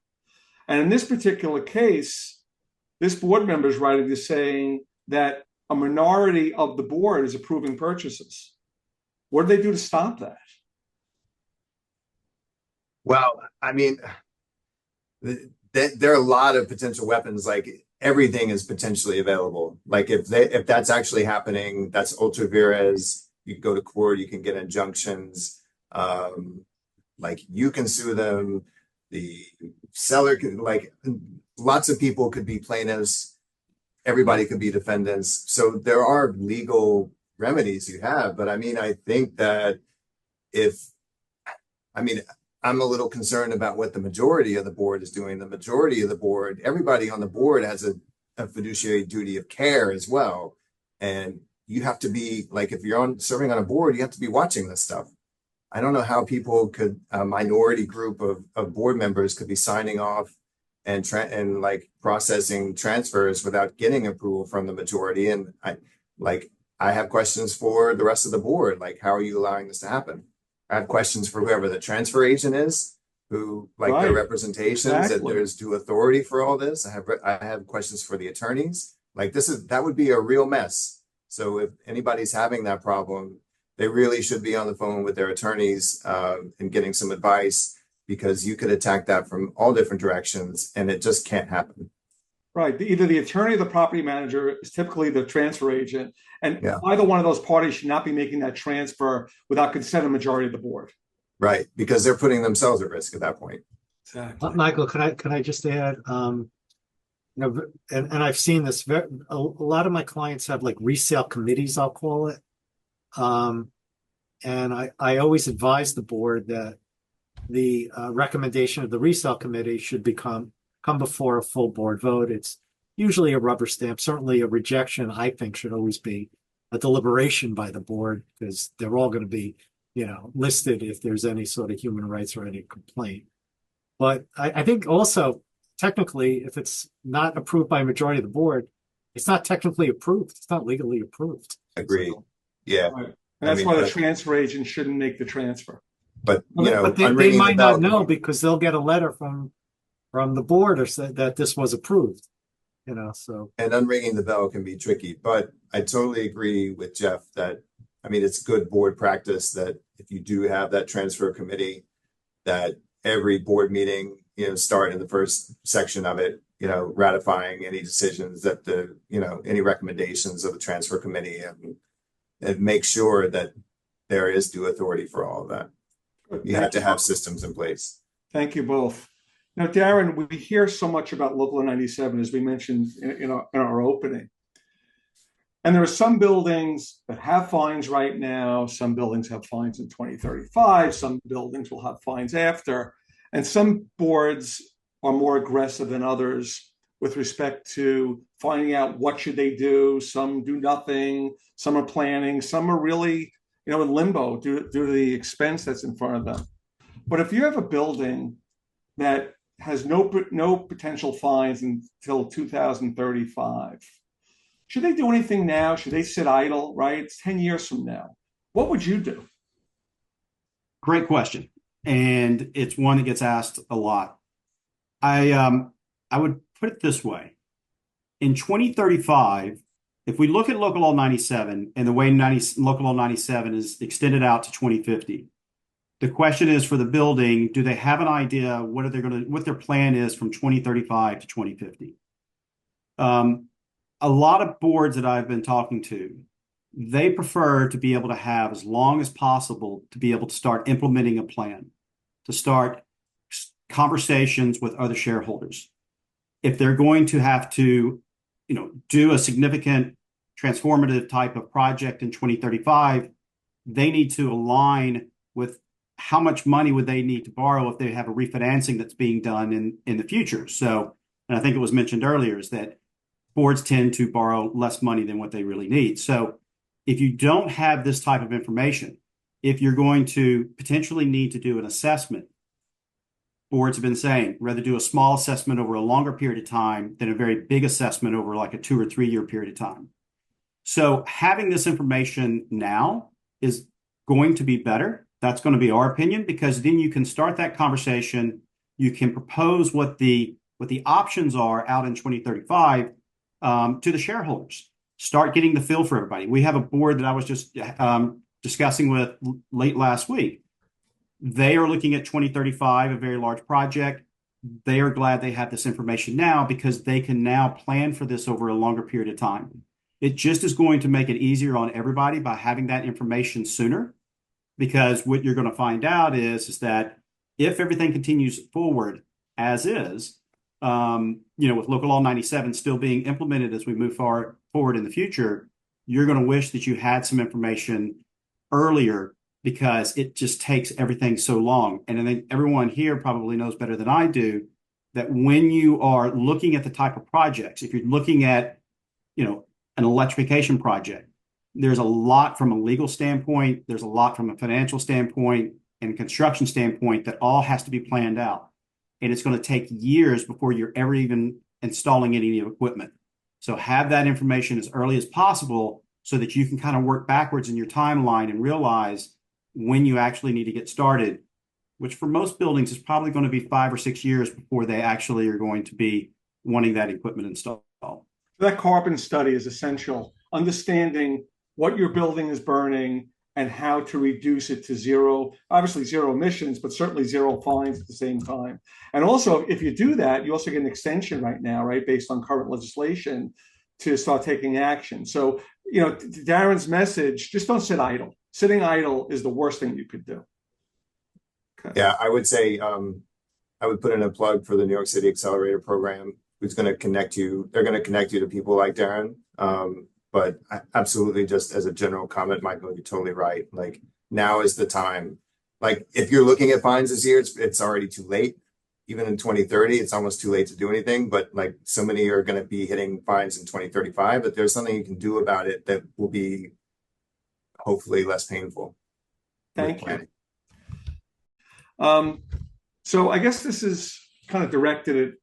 And in this particular case, this board member is writing to saying that a minority of the board is approving purchases. What do they do to stop that? Well, I mean, there are a lot of potential weapons. Like everything is potentially available. Like if that's actually happening, that's ultra vires. You can go to court, you can get injunctions. Like you can sue them. The seller can, like, lots of people could be plaintiffs. Everybody could be defendants. So there are legal remedies you have. But I mean, I think that I'm a little concerned about what the majority of the board is doing. The majority of the board, everybody on the board has a fiduciary duty of care as well. And you have to be, like, if you're serving on a board, you have to be watching this stuff. I don't know how people could, a minority group of board members could be signing off and like processing transfers without getting approval from the majority. And I have questions for the rest of the board. Like, how are you allowing this to happen? I have questions for whoever the transfer agent is, who, like, their representations, and there's due authority for all this. I have questions for the attorneys. Like, that would be a real mess. So if anybody's having that problem, they really should be on the phone with their attorneys and getting some advice, because you could attack that from all different directions and it just can't happen. Right. Either the attorney or the property manager is typically the transfer agent. And either one of those parties should not be making that transfer without consent of majority of the board. Right. Because they're putting themselves at risk at that point. Exactly. Michael, can I just add, and I've seen this, a lot of my clients have like resale committees, I'll call it. And I always advise the board that the recommendation of the resale committee should come before a full board vote. It's usually a rubber stamp. Certainly a rejection, I think, should always be a deliberation by the board, because they're all going to be, listed if there's any sort of human rights or any complaint. But I think also, technically, if it's not approved by a majority of the board, it's not technically approved. It's not legally approved. Agreed. So, yeah. Right. And that's why the transfer agent shouldn't make the transfer. But, but they might not know, because they'll get a letter from the board or said that this was approved, so. And unringing the bell can be tricky, but I totally agree with Jeff that, it's good board practice that if you do have that transfer committee, that every board meeting, start in the first section of it, ratifying any decisions that any recommendations of the transfer committee, and make sure that there is due authority for all of that. You have to have systems in place. Thank you both. Now, Darren, we hear so much about Local 97, as we mentioned in our opening. And there are some buildings that have fines right now. Some buildings have fines in 2035. Some buildings will have fines after. And some boards are more aggressive than others with respect to finding out what should they do. Some do nothing. Some are planning. Some are really, in limbo due to the expense that's in front of them. But if you have a building that has no potential fines until 2035, should they do anything now? Should they sit idle, right? It's 10 years from now. What would you do? Great question. And it's one that gets asked a lot. I would put it this way. In 2035, If we look at Local Law 97 and the way Local Law 97 is extended out to 2050, the question is for the building, do they have an idea what their plan is from 2035 to 2050? A lot of boards that I've been talking to, they prefer to be able to have as long as possible to be able to start implementing a plan, to start conversations with other shareholders. If they're going to have to, do a significant transformative type of project in 2035, they need to align with how much money would they need to borrow if they have a refinancing that's being done in the future. So, and I think it was mentioned earlier, is that boards tend to borrow less money than what they really need. So if you don't have this type of information, if you're going to potentially need to do an assessment, boards have been saying rather do a small assessment over a longer period of time than a very big assessment over like a 2 or 3 year period of time. So having this information now is going to be better. That's going to be our opinion, because then you can start that conversation. You can propose what the options are out in 2035 to the shareholders. Start getting the feel for everybody. We have a board that I was just discussing with late last week. They are looking at 2035, a very large project. They are glad they have this information now because they can now plan for this over a longer period of time. It just is going to make it easier on everybody by having that information sooner, because what you're going to find out is that if everything continues forward as is, with Local Law 97 still being implemented as we move forward in the future, you're going to wish that you had some information earlier, because it just takes everything so long. And I think everyone here probably knows better than I do that when you are looking at the type of projects, if you're looking at, an electrification project, there's a lot from a legal standpoint, there's a lot from a financial standpoint and a construction standpoint that all has to be planned out. And it's going to take years before you're ever even installing any equipment. So have that information as early as possible so that you can kind of work backwards in your timeline and realize when you actually need to get started, which for most buildings is probably going to be 5 or 6 years before they actually are going to be wanting that equipment installed. That carbon study is essential. Understanding what your building is burning and how to reduce it to zero, obviously zero emissions, but certainly zero fines at the same time. And also, if you do that, you also get an extension right now, right, based on current legislation to start taking action. So, Darren's message, just don't sit idle. Sitting idle is the worst thing you could do. Okay. Yeah, I would say I would put in a plug for the New York City Accelerator Program, who's going to connect you. They're going to connect you to people like Darren. But absolutely, just as a general comment, Michael, you're totally right. Like, now is the time. Like, if you're looking at fines this year, it's already too late. Even in 2030, it's almost too late to do anything. But like, so many are going to be hitting fines in 2035. But there's something you can do about it that will be hopefully less painful. Thank you. So I guess this is kind of directed at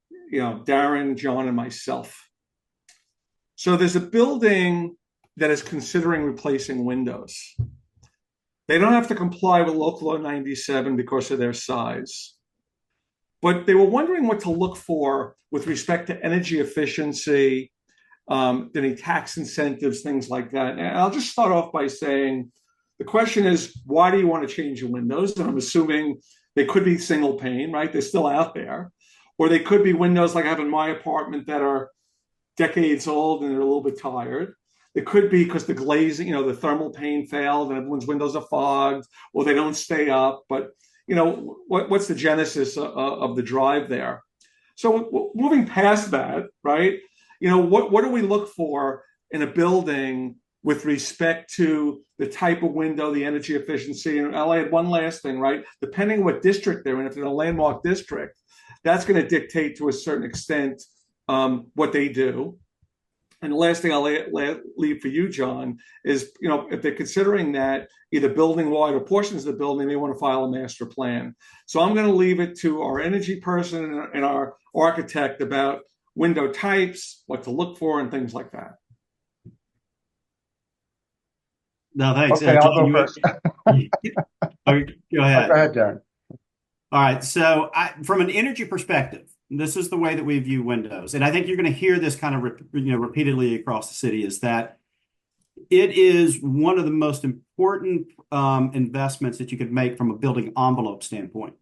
Darren, John, and myself. So there's a building that is considering replacing windows. They don't have to comply with Local Law 97 because of their size. But they were wondering what to look for with respect to energy efficiency, any tax incentives, things like that. And I'll just start off by saying, the question is, why do you want to change your windows? And I'm assuming they could be single pane, right? They're still out there. Or they could be windows like I have in my apartment that are decades old and they're a little bit tired. It could be because the glazing, the thermal pane failed and everyone's windows are fogged, or they don't stay up. But, what's the genesis of the drive there? So moving past that, right, what do we look for in a building with respect to the type of window, the energy efficiency? And I'll add one last thing, right? Depending on what district they're in, if they're in a landmark district, that's going to dictate to a certain extent what they do. And the last thing I'll leave for you, John, is, if they're considering that either building-wide or portions of the building, they want to file a master plan. So I'm going to leave it to our energy person and our architect about window types, what to look for, and things like that. No, thanks. Okay, I'll go first. Go ahead. Go ahead, Darren. All right. So from an energy perspective, This is the way that we view windows. And I think you're going to hear this kind of repeatedly across the city, is that it is one of the most important investments that you could make from a building envelope standpoint.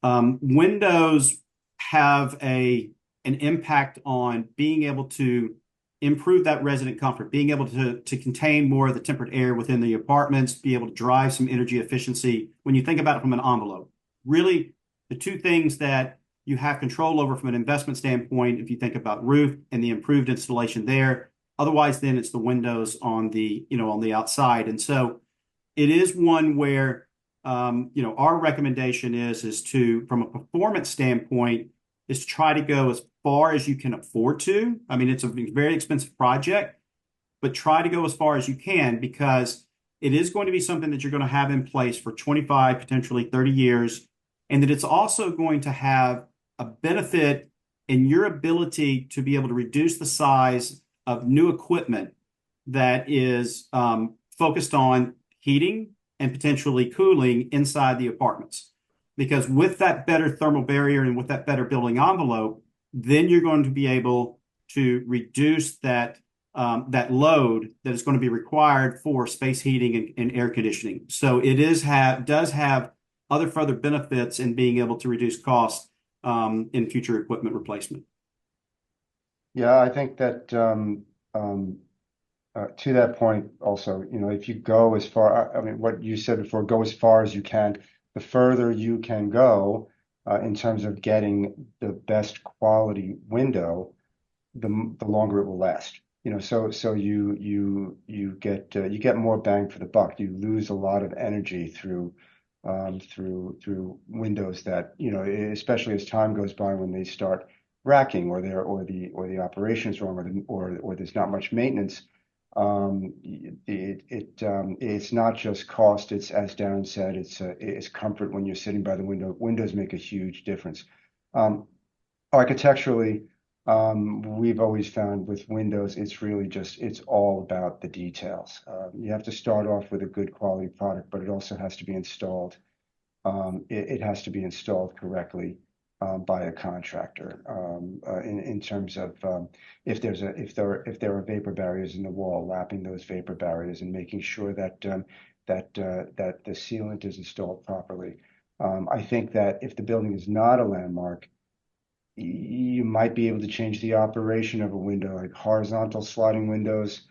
Windows have an impact on being able to improve that resident comfort, being able to contain more of the temperate air within the apartments, be able to drive some energy efficiency. When you think about it from an envelope, really the two things that you have control over from an investment standpoint, if you think about roof and the improved installation there, otherwise then it's the windows on the, on the outside. And so it is one where, our recommendation is to, from a performance standpoint, is to try to go as far as you can afford to. I mean, it's a very expensive project, but try to go as far as you can, because it is going to be something that you're going to have in place for 25, potentially 30 years. And that it's also going to have a benefit in your ability to be able to reduce the size of new equipment that is focused on heating and potentially cooling inside the apartments. Because with that better thermal barrier and with that better building envelope, then you're going to be able to reduce that load that is going to be required for space heating and air conditioning. So it does have other further benefits in being able to reduce costs in future equipment replacement. Yeah, I think that to that point also, if you go as far, I mean, what you said before, go as far as you can. The further you can go in terms of getting the best quality window, the longer it will last. So you get more bang for the buck. You lose a lot of energy through windows that, especially as time goes by, when they start racking or the operation is wrong or there's not much maintenance. It's not just cost. It's, as Darren said, it's comfort when you're sitting by the window. Windows make a huge difference. Architecturally, we've always found with windows, it's all about the details. You have to start off with a good quality product, but it also has to be installed. It has to be installed correctly by a contractor. In terms of if there are vapor barriers in the wall, lapping those vapor barriers and making sure that the sealant is installed properly. I think that if the building is not a landmark, you might be able to change the operation of a window, like horizontal sliding windows.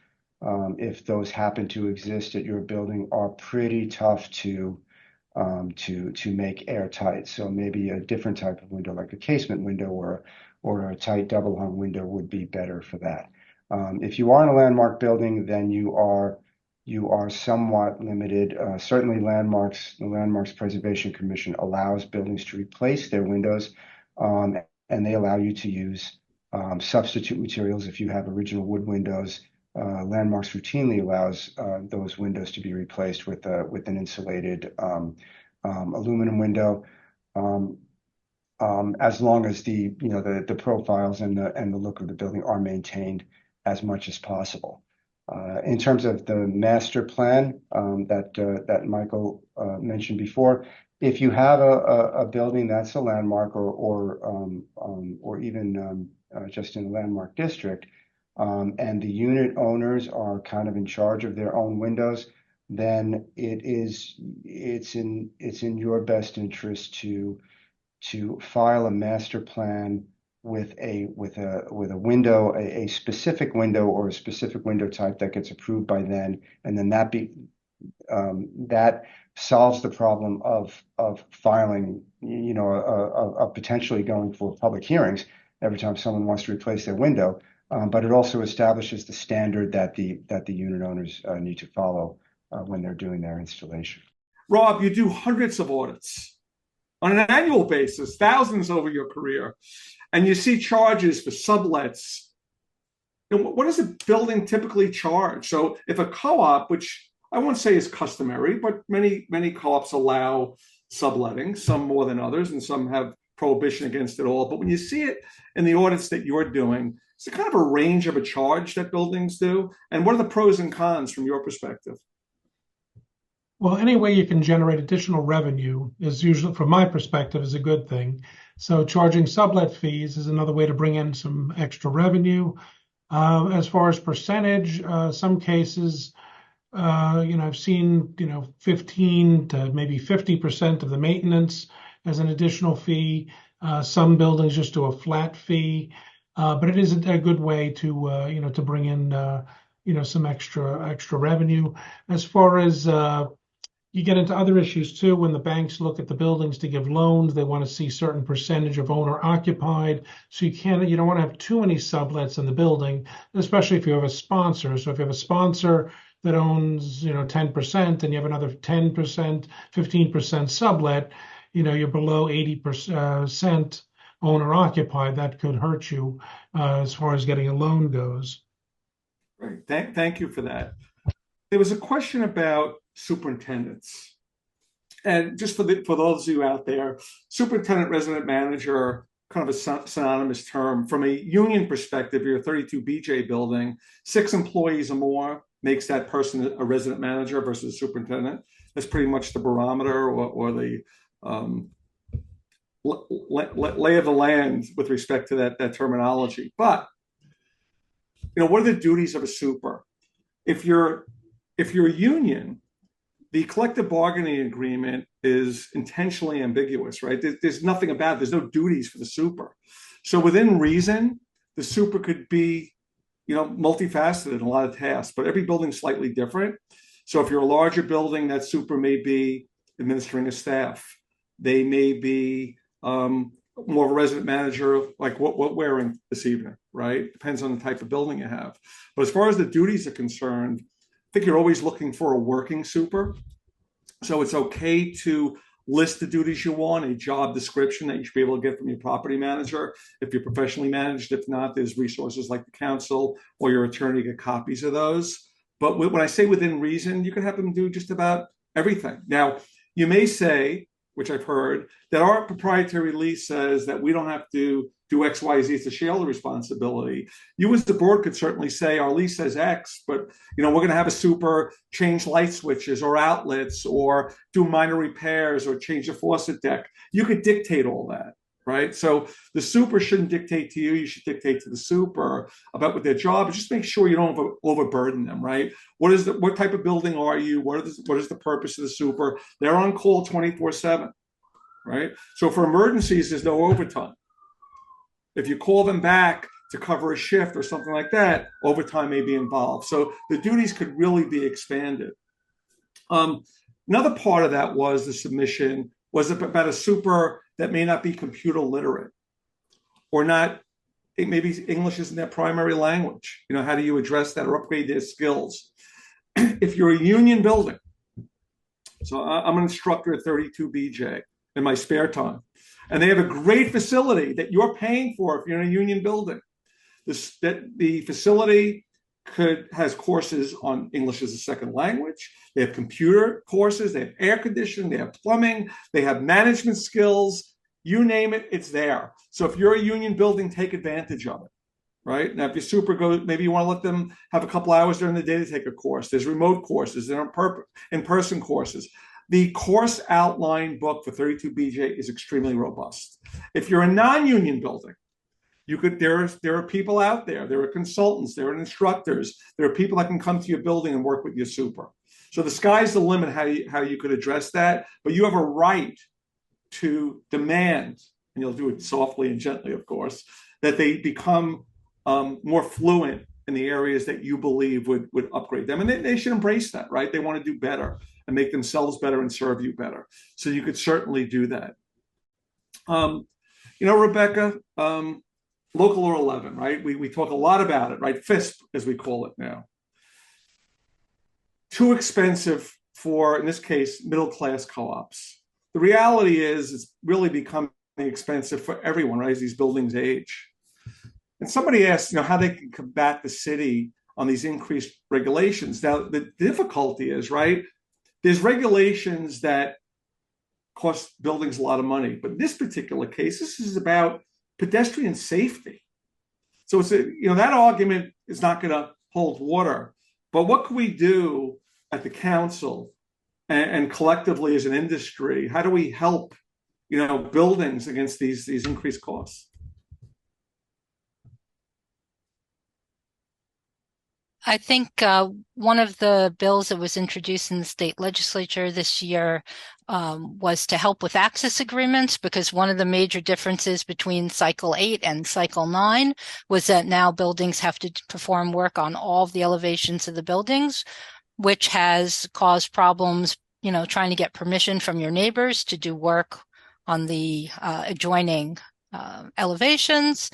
If those happen to exist at your building, are pretty tough to make airtight. So maybe a different type of window, like a casement window or a tight double hung window, would be better for that. If you are in a landmark building, then you are somewhat limited. Certainly the Landmarks Preservation Commission allows buildings to replace their windows, and they allow you to use substitute materials. If you have original wood windows, Landmarks routinely allows those windows to be replaced with an insulated aluminum window, as long as the profiles and the look of the building are maintained as much as possible. In terms of the master plan that Michael mentioned before, if you have a building that's a landmark or even just in a landmark district, and the unit owners are kind of in charge of their own windows, then it's in your best interest to file a master plan with a window, a specific window or a specific window type that gets approved by then, and then that solves the problem of filing, of potentially going for public hearings every time someone wants to replace their window. But it also establishes the standard that the unit owners need to follow when they're doing their installation. Rob, you do hundreds of audits on an annual basis, thousands over your career, and you see charges for sublets. And what does a building typically charge? So if a co-op, which I won't say is customary, but many co-ops allow subletting, some more than others, and some have prohibition against it all. But when you see it in the audits that you're doing, is it kind of a range of a charge that buildings do? And what are the pros and cons from your perspective? Well, any way you can generate additional revenue is usually, from my perspective, is a good thing. So charging sublet fees is another way to bring in some extra revenue. As far as percentage, some cases, I've seen, 15 to maybe 50% of the maintenance as an additional fee. Some buildings just do a flat fee, but it is a good way to, to bring in, some extra revenue. As far as you get into other issues too, when the banks look at the buildings to give loans, they want to see certain percentage of owner occupied. So you don't want to have too many sublets in the building, especially if you have a sponsor. So if you have a sponsor that owns, 10% and you have another 10%, 15% sublet, you're below 80% owner occupied. That could hurt you as far as getting a loan goes. Great. Thank you for that. There was a question about superintendents. And just for those of you out there, superintendent, resident manager, kind of a synonymous term. From a union perspective, you're a 32 BJ building, 6 employees or more makes that person a resident manager versus a superintendent. That's pretty much the barometer or the lay of the land with respect to that terminology. But what are the duties of a super? If you're a union, the collective bargaining agreement is intentionally ambiguous, right? There's nothing about it. There's no duties for the super. So within reason, the super could be, multifaceted in a lot of tasks, but every building's slightly different. So if you're a larger building, that super may be administering a staff. They may be more of a resident manager, like what wearing this evening, right? Depends on the type of building you have. But as far as the duties are concerned, I think you're always looking for a working super. So it's okay to list the duties you want, a job description that you should be able to get from your property manager if you're professionally managed. If not, there's resources like the council or your attorney to get copies of those. But when I say within reason, you can have them do just about everything. Now, you may say, which I've heard, that our proprietary lease says that we don't have to do X, Y, Z. It's a shareholder responsibility. You as the board could certainly say our lease says X, but we're going to have a super change light switches or outlets or do minor repairs or change the faucet deck. You could dictate all that, right? So the super shouldn't dictate to you. You should dictate to the super about what their job is. Just make sure you don't overburden them, right? What type of building are you? What is the purpose of the super? They're on call 24/7, right? So for emergencies, there's no overtime. If you call them back to cover a shift or something like that, overtime may be involved. So the duties could really be expanded. Another part of that was the submission was about a super that may not be computer literate or not. Maybe English isn't their primary language. How do you address that or upgrade their skills? If you're a union building, so I'm an instructor at 32 BJ in my spare time, and they have a great facility that you're paying for if you're in a union building. The facility has courses on English as a second language. They have computer courses. They have air conditioning. They have plumbing. They have management skills. You name it, it's there. So if you're a union building, take advantage of it, right? Now, if your super goes, maybe you want to let them have a couple hours during the day to take a course. There's remote courses. There are in-person courses. The course outline book for 32 BJ is extremely robust. If you're a non-union building, there are people out there. There are consultants. There are instructors. There are people that can come to your building and work with your super. So the sky's the limit how you could address that. But you have a right to demand, and you'll do it softly and gently, of course, that they become more fluent in the areas that you believe would upgrade them. And they should embrace that, right? They want to do better and make themselves better and serve you better. So you could certainly do that. Rebecca, Local Law 11, right? We talk a lot about it, right? FISP, as we call it now. Too expensive for, in this case, middle-class co-ops. The reality is it's really becoming expensive for everyone, right, as these buildings age. And somebody asked, how they can combat the city on these increased regulations. Now, the difficulty is, right, there's regulations that cost buildings a lot of money. But in this particular case, this is about pedestrian safety. So it's that argument is not going to hold water. But what can we do at the council and collectively as an industry? How do we help buildings against these increased costs? I think one of the bills that was introduced in the state legislature this year was to help with access agreements, because one of the major differences between Cycle 8 and Cycle 9 was that now buildings have to perform work on all of the elevations of the buildings, which has caused problems, trying to get permission from your neighbors to do work on the adjoining elevations.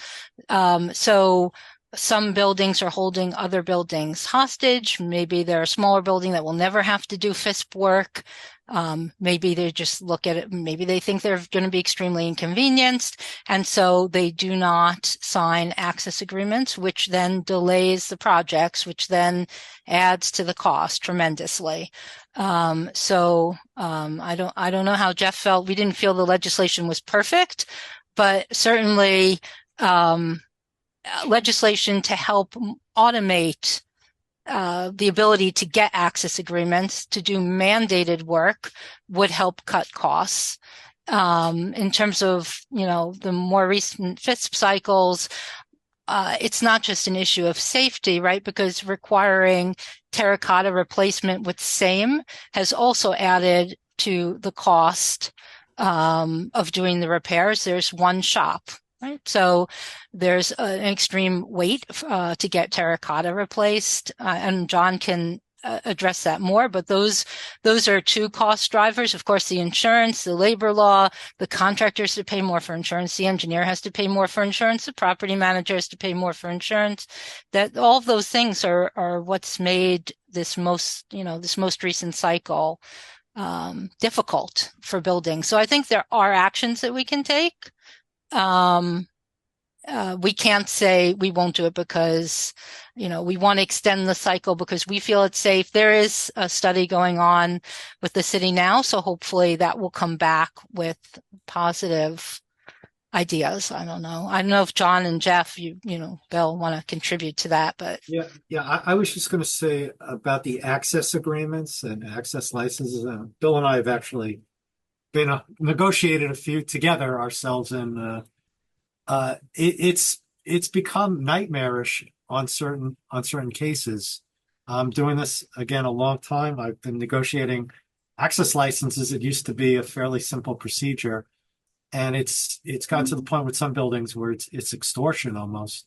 So some buildings are holding other buildings hostage. Maybe they're a smaller building that will never have to do FISP work. Maybe they just look at it. Maybe they think they're going to be extremely inconvenienced. And so they do not sign access agreements, which then delays the projects, which then adds to the cost tremendously. I don't know how Jeff felt. We didn't feel the legislation was perfect, but certainly, legislation to help automate the ability to get access agreements to do mandated work would help cut costs. In terms of, the more recent FISP cycles, it's not just an issue of safety, right? Because requiring terracotta replacement with same has also added to the cost of doing the repairs. There's one shop. Right. So there's an extreme wait to get terracotta replaced, and John can address that more. But those are two cost drivers. Of course, the insurance, the labor law, the contractor has to pay more for insurance, the engineer has to pay more for insurance, the property manager has to pay more for insurance. That all of those things are what's made this most recent cycle difficult for building. So I think there are actions that we can take. We can't say we won't do it because, we want to extend the cycle because we feel it's safe. There is a study going on with the city now, so hopefully that will come back with positive ideas. I don't know. I don't know if John and Jeff, Bill, want to contribute to that, but yeah. I was just going to say about the access agreements and access licenses. Bill and I have actually been negotiated a few together ourselves, and it's become nightmarish on certain cases. I'm doing this again a long time. I've been negotiating access licenses. It used to be a fairly simple procedure, and it's gotten to the point with some buildings where it's extortion almost.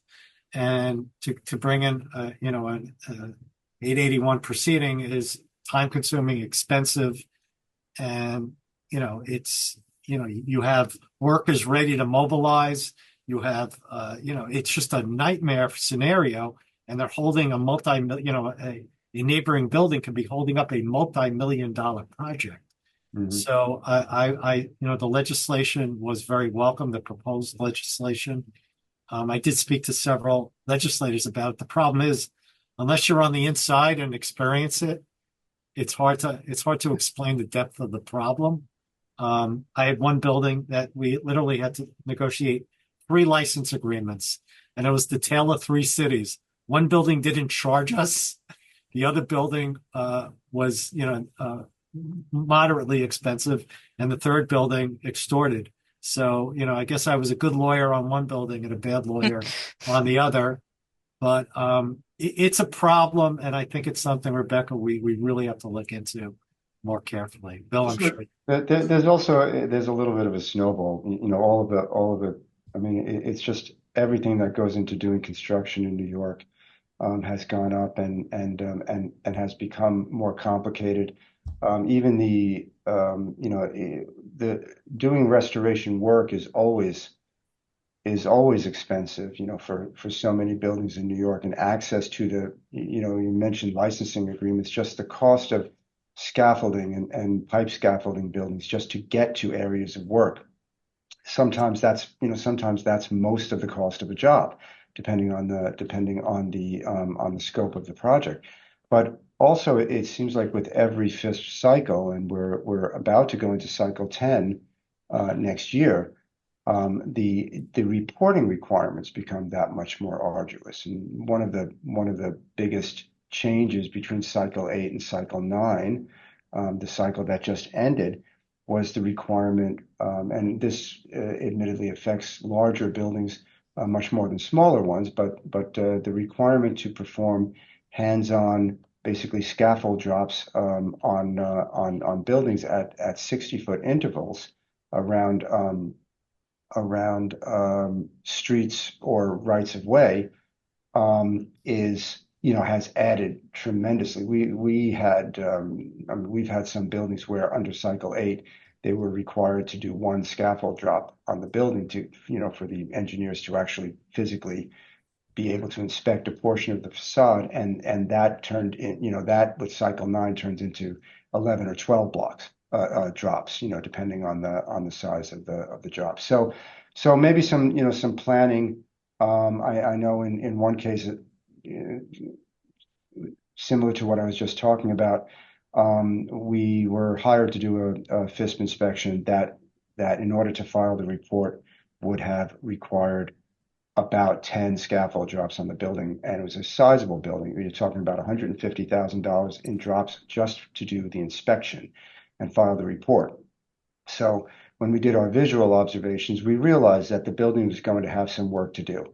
And to bring in an 881 proceeding is time consuming, expensive, and you have workers ready to mobilize. You have, it's just a nightmare scenario, and they're holding a neighboring building can be holding up a multi-million-dollar project. Mm-hmm. So the legislation was very welcome, the proposed legislation. I did speak to several legislators about it. The problem is, unless you're on the inside and experience it, it's hard to explain the depth of the problem. I had one building that we literally had to negotiate 3 license agreements, and it was the tale of 3 cities. One building didn't charge us. The other building was, moderately expensive, and the third building extorted. So, I guess I was a good lawyer on one building and a bad lawyer on the other. But it's a problem, and I think it's something, Rebecca, we really have to look into more carefully. Bill, I'm sure. There's a little bit of a snowball. All of it. I mean, it's just everything that goes into doing construction in New York has gone up and has become more complicated. Even the doing restoration work is always expensive, for so many buildings in New York, and access to you mentioned licensing agreements, just the cost of scaffolding and pipe scaffolding buildings just to get to areas of work. Sometimes that's most of the cost of a job, depending on the scope of the project. But also, it seems like with every FISP cycle, and we're about to go into cycle 10 next year, the reporting requirements become that much more arduous. And one of the biggest changes between cycle 8 and cycle 9, the cycle that just ended, was the requirement, and this admittedly affects larger buildings much more than smaller ones, but the requirement to perform hands-on, basically scaffold drops on buildings at 60-foot intervals around streets or rights of way has added tremendously. We've had some buildings where under Cycle 8 they were required to do one scaffold drop on the building for the engineers to actually physically be able to inspect a portion of the facade, and that turned in, that with Cycle 9 turns into 11 or 12 blocks drops, depending on the size of the job. So maybe some planning. I know in one case, similar to what I was just talking about, we were hired to do a FISP inspection that in order to file the report would have required about 10 scaffold drops on the building, and it was a sizable building. You're talking about $150,000 in drops just to do the inspection and file the report. So when we did our visual observations, we realized that the building was going to have some work to do.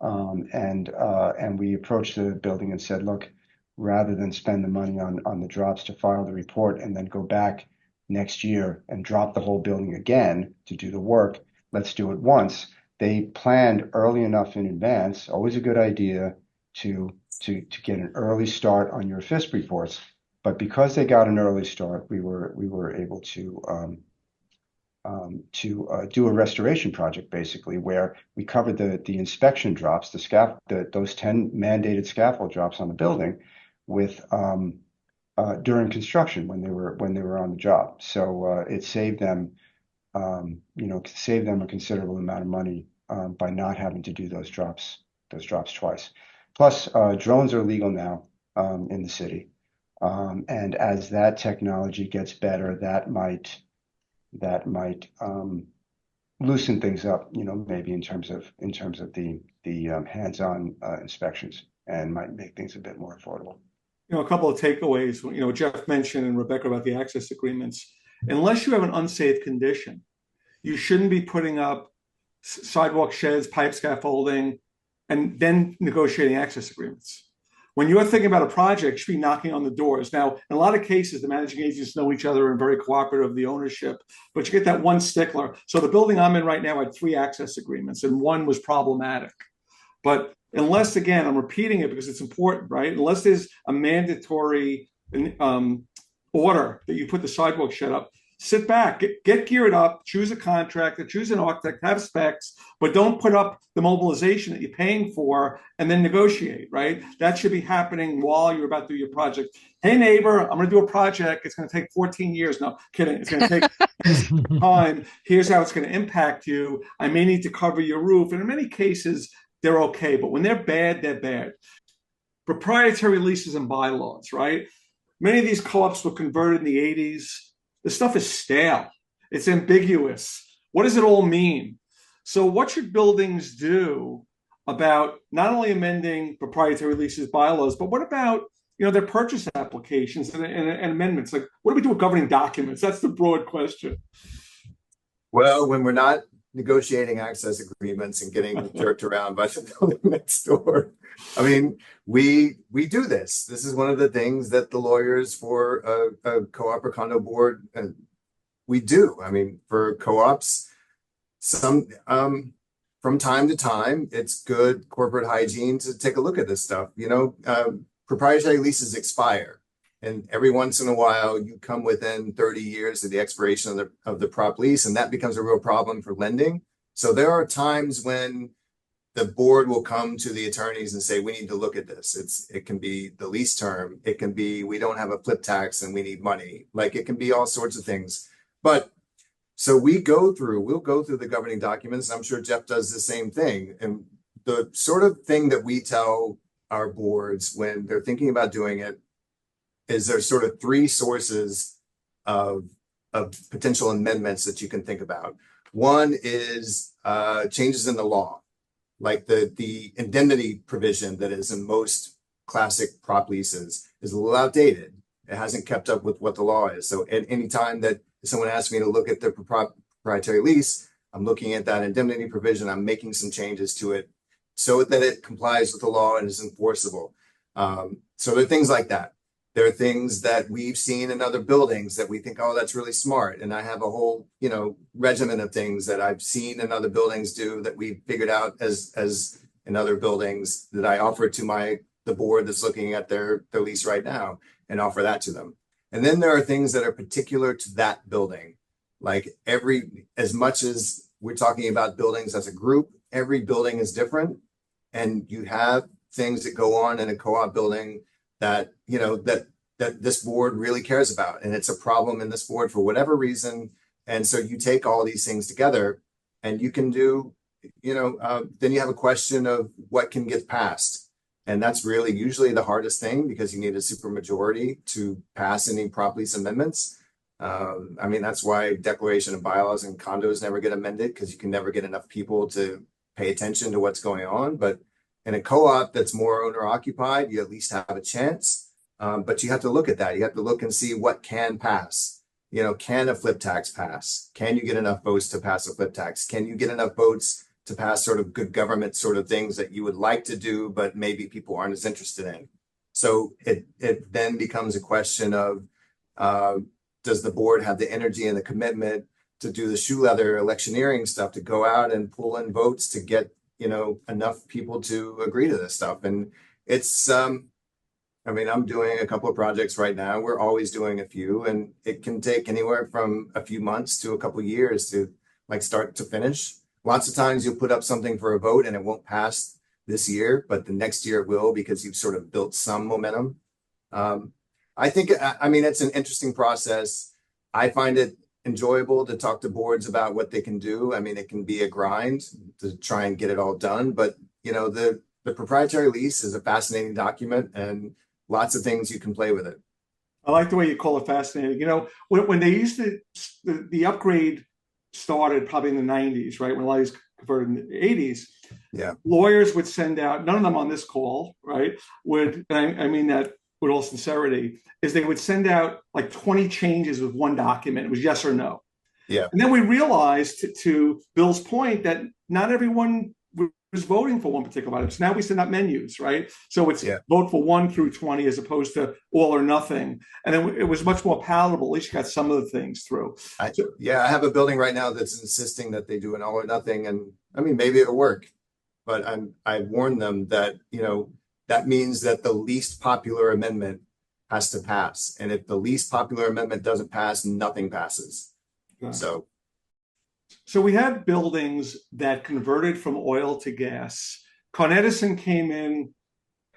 And we approached the building and said, look, rather than spend the money on the drops to file the report and then go back next year and drop the whole building again to do the work, let's do it once. They planned early enough in advance, always a good idea to get an early start on your FISP reports. But because they got an early start, we were able to do a restoration project, basically, where we covered the inspection drops, those 10 mandated scaffold drops on the building with during construction when they were on the job. So it saved them a considerable amount of money by not having to do those drops twice. Plus, drones are legal now in the city, and as that technology gets better, that might loosen things up, maybe in terms of the hands-on inspections, and might make things a bit more affordable. A couple of takeaways. Jeff mentioned and Rebecca about the access agreements. Unless you have an unsafe condition, you shouldn't be putting up sidewalk sheds, pipe scaffolding, and then negotiating access agreements. When you're thinking about a project, you should be knocking on the doors. Now, in a lot of cases, the managing agents know each other and very cooperative of the ownership, but you get that one stickler. So the building I'm in right now had 3 access agreements, and one was problematic. But unless, again, I'm repeating it because it's important, right? Unless there's a mandatory order that you put the sidewalk shed up, sit back, get geared up, choose a contractor, choose an architect, have specs, but don't put up the mobilization that you're paying for and then negotiate, right? That should be happening while you're about to do your project. Hey, neighbor, I'm going to do a project. It's going to take 14 years. No, kidding. It's going to take time. Here's how it's going to impact you. I may need to cover your roof. And in many cases, they're okay. But when they're bad, they're bad. Proprietary leases and bylaws, right? Many of these co-ops were converted in the 80s. This stuff is stale. It's ambiguous. What does it all mean? So what should buildings do about not only amending proprietary leases, bylaws, but what about their purchase applications and amendments? Like, what do we do with governing documents? That's the broad question. Well, when we're not negotiating access agreements and getting jerked around by the building next door, I mean, we do this. This is one of the things that the lawyers for a co-op or condo board we do. I mean, for co-ops, from time to time, it's good corporate hygiene to take a look at this stuff. Proprietary leases expire, and every once in a while, you come within 30 years of the expiration of the prop lease, and that becomes a real problem for lending. So there are times when the board will come to the attorneys and say, we need to look at this. It can be the lease term. It can be, we don't have a flip tax and we need money. Like, it can be all sorts of things. But so we'll go through the governing documents. I'm sure Jeff does the same thing. And the sort of thing that we tell our boards when they're thinking about doing it is there's sort of 3 sources of potential amendments that you can think about. One is changes in the law. Like the indemnity provision that is in most classic prop leases is a little outdated. It hasn't kept up with what the law is. So at any time that if someone asks me to look at the proprietary lease, I'm looking at that indemnity provision. I'm making some changes to it so that it complies with the law and is enforceable. So there are things like that. There are things that we've seen in other buildings that we think, oh, that's really smart. And I have a whole, regimen of things that I've seen in other buildings do that we figured out as in other buildings that I offer to the board that's looking at their lease right now and offer that to them. And then there are things that are particular to that building. Like as much as we're talking about buildings as a group, every building is different. And you have things that go on in a co-op building that, that this board really cares about. And it's a problem in this board for whatever reason. And so you take all these things together and you can do, then you have a question of what can get passed. And that's really usually the hardest thing because you need a supermajority to pass any prop lease amendments. That's why declaration of bylaws and condos never get amended because you can never get enough people to pay attention to what's going on. But in a co-op that's more owner occupied, you at least have a chance. But you have to look at that. You have to look and see what can pass. Can a flip tax pass? Can you get enough votes to pass a flip tax? Can you get enough votes to pass sort of good government sort of things that you would like to do, but maybe people aren't as interested in? So it then becomes a question of, does the board have the energy and the commitment to do the shoe leather electioneering stuff, to go out and pull in votes to get, enough people to agree to this stuff? And it's, I'm doing a couple of projects right now. We're always doing a few, and it can take anywhere from a few months to a couple of years to start to finish. Lots of times you'll put up something for a vote and it won't pass this year, but the next year it will because you've sort of built some momentum. I think, it's an interesting process. I find it enjoyable to talk to boards about what they can do. It can be a grind to try and get it all done, but the proprietary lease is a fascinating document and lots of things you can play with it. I like the way you call it fascinating. When they used to, the upgrade started probably in the 90s, right? When a lot of these converted in the 80s, yeah, lawyers would send out, none of them on this call, right? I mean that with all sincerity, is they would send out like 20 changes with one document. It was yes or no. Yeah. And then we realized, to Bill's point, that not everyone was voting for one particular item. So now we send out menus, right? So it's vote for 1 through 20 as opposed to all or nothing. And then it was much more palatable. At least you got some of the things through. I have a building right now that's insisting that they do an all or nothing. And maybe it'll work, but I warned them that, that means that the least popular amendment has to pass. And if the least popular amendment doesn't pass, nothing passes. Okay. So we had buildings that converted from oil to gas. Con Edison came in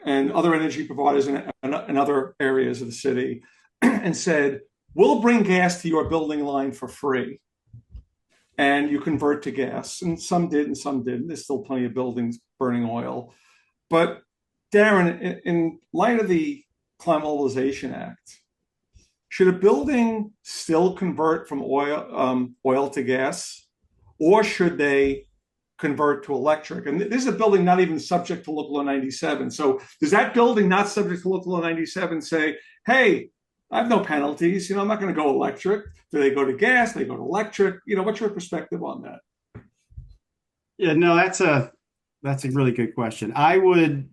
and other energy providers in other areas of the city and said, we'll bring gas to your building line for free. And you convert to gas. And some did and some didn't. There's still plenty of buildings burning oil. But Darren, in light of the Climate Mobilization Act, should a building still convert from oil to gas? Or should they convert to electric? And this is a building not even subject to Local Law 97. So does that building not subject to Local Law 97 say, hey, I have no penalties, I'm not going to go electric? Do they go to gas? Do they go to electric? What's your perspective on that? Yeah, no, that's a really good question. I would,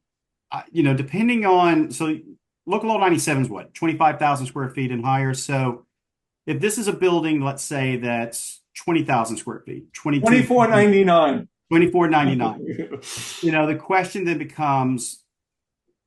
depending on, so Local Law 97 is what, 25,000 square feet and higher. So if this is a building, let's say that's 20,000 square feet, $24.99. $24.99. The question then becomes,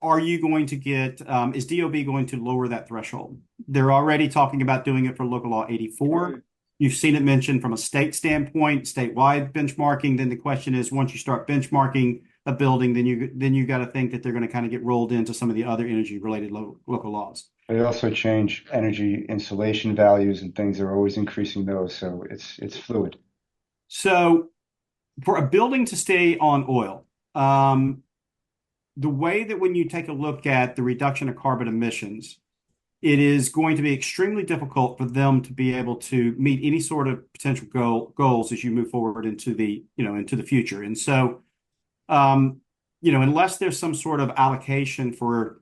are you going to get, is DOB going to lower that threshold? They're already talking about doing it for Local Law 84. Right. You've seen it mentioned from a state standpoint, statewide benchmarking. Then the question is, once you start benchmarking a building, then you got to think that they're going to kind of get rolled into some of the other energy related local laws. They also change energy insulation values and things. They're always increasing those, so it's fluid. So, for a building to stay on oil, the way that when you take a look at the reduction of carbon emissions, it is going to be extremely difficult for them to be able to meet any sort of potential goals as you move forward into the future. And so, unless there's some sort of allocation for,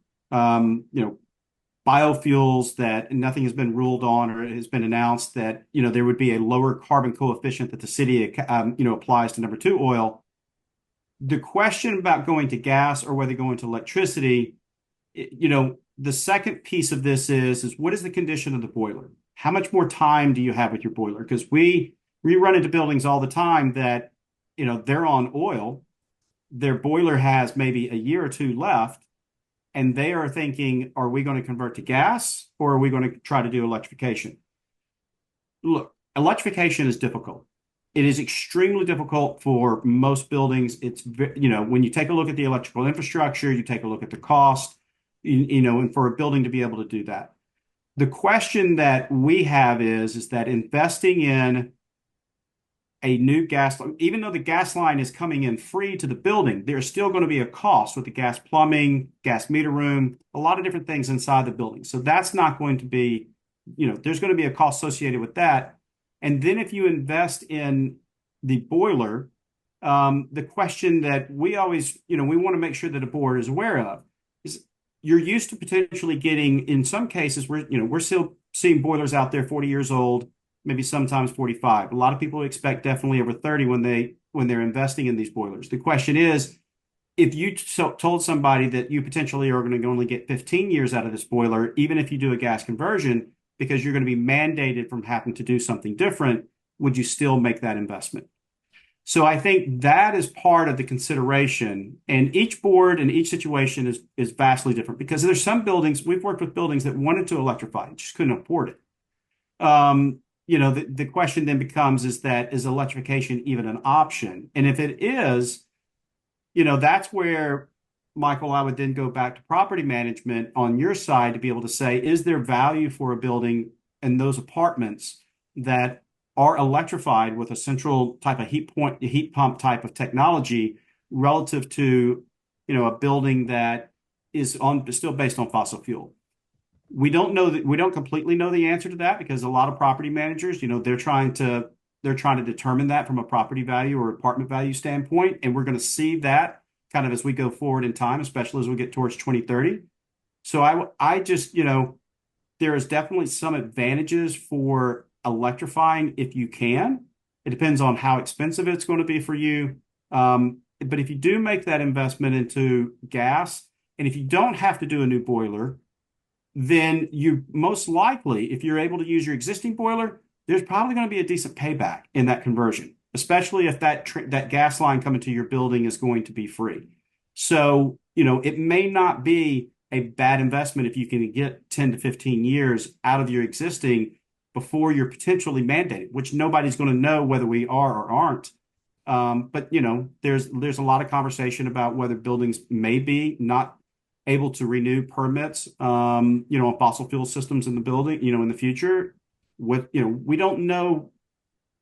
biofuels that nothing has been ruled on or has been announced that, there would be a lower carbon coefficient that the city, applies to number two oil. The question about going to gas or whether going to electricity, the second piece of this is what is the condition of the boiler? How much more time do you have with your boiler? Because we run into buildings all the time that, they're on oil, their boiler has maybe a year or two left, and they are thinking, are we going to convert to gas or are we going to try to do electrification? Look, electrification is difficult. It is extremely difficult for most buildings. It's, when you take a look at the electrical infrastructure, you take a look at the cost, and for a building to be able to do that. The question that we have is that investing in a new gas line, even though the gas line is coming in free to the building, there's still going to be a cost with the gas plumbing, gas meter room, a lot of different things inside the building. So that's not going to be, there's going to be a cost associated with that. And then if you invest in the boiler, the question that we always, we want to make sure that the board is aware of is you're used to potentially getting, in some cases, we're still seeing boilers out there 40 years old, maybe sometimes 45. A lot of people expect definitely over 30 when they're investing in these boilers. The question is, if you told somebody that you potentially are going to only get 15 years out of this boiler, even if you do a gas conversion, because you're going to be mandated from having to do something different, would you still make that investment? So I think that is part of the consideration. And each board and each situation is vastly different because there's some buildings, we've worked with buildings that wanted to electrify, just couldn't afford it. The question then becomes, is electrification even an option? And if it is, that's where, Michael, I would then go back to property management on your side to be able to say, is there value for a building and those apartments that are electrified with a central type of heat pump type of technology relative to, a building that is still based on fossil fuel? We don't know that, we don't completely know the answer to that because a lot of property managers, they're trying to determine that from a property value or apartment value standpoint. And we're going to see that kind of as we go forward in time, especially as we get towards 2030. So I just, there is definitely some advantages for electrifying if you can. It depends on how expensive it's going to be for you. But if you do make that investment into gas, and if you don't have to do a new boiler, then you most likely, if you're able to use your existing boiler, there's probably going to be a decent payback in that conversion, especially if that gas line coming to your building is going to be free. So, it may not be a bad investment if you can get 10 to 15 years out of your existing before you're potentially mandated, which nobody's going to know whether we are or aren't. But there's a lot of conversation about whether buildings may be not able to renew permits, on fossil fuel systems in the building, in the future. We don't know,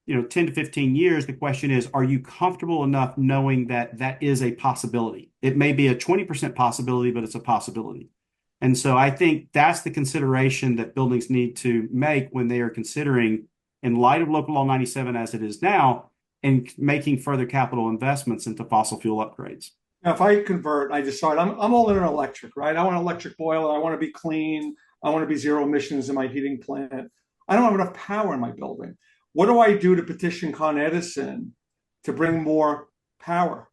10 to 15 years. The question is, are you comfortable enough knowing that that is a possibility? It may be a 20% possibility, but it's a possibility. And so I think that's the consideration that buildings need to make when they are considering, in light of Local Law 97 as it is now, and making further capital investments into fossil fuel upgrades. Now, if I convert, I decide I'm all in an electric, right? I want an electric boiler. I want to be clean. I want to be zero emissions in my heating plant. I don't have enough power in my building. What do I do to petition Con Edison to bring more power,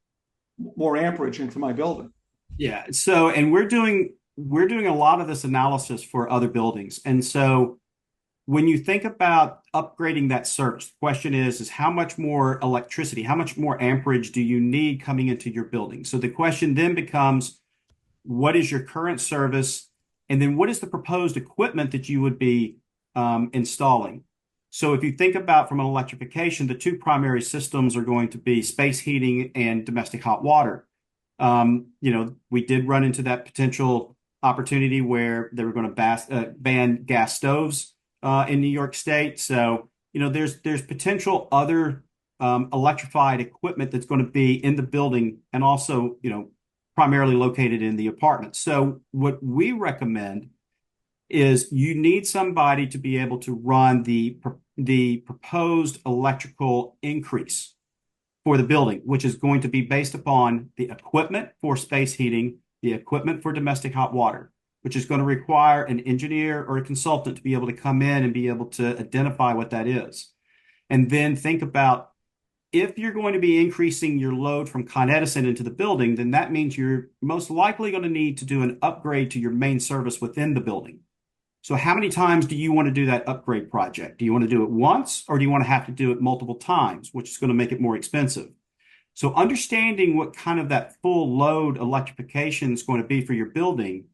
more amperage into my building? Yeah. So, and we're doing a lot of this analysis for other buildings. And so when you think about upgrading that service, the question is how much more electricity, how much more amperage do you need coming into your building? So the question then becomes, what is your current service? And then what is the proposed equipment that you would be installing? So if you think about from an electrification, the two primary systems are going to be space heating and domestic hot water. We did run into that potential opportunity where they were going to ban gas stoves in New York State. So, there's potential other electrified equipment that's going to be in the building and also, primarily located in the apartment. So what we recommend is you need somebody to be able to run the proposed electrical increase for the building, which is going to be based upon the equipment for space heating, the equipment for domestic hot water, which is going to require an engineer or a consultant to be able to come in and be able to identify what that is. And then think about, if you're going to be increasing your load from Con Edison into the building, then that means you're most likely going to need to do an upgrade to your main service within the building. So how many times do you want to do that upgrade project? Do you want to do it once, or do you want to have to do it multiple times, which is going to make it more expensive? So understanding what kind of that full load electrification is going to be for your building,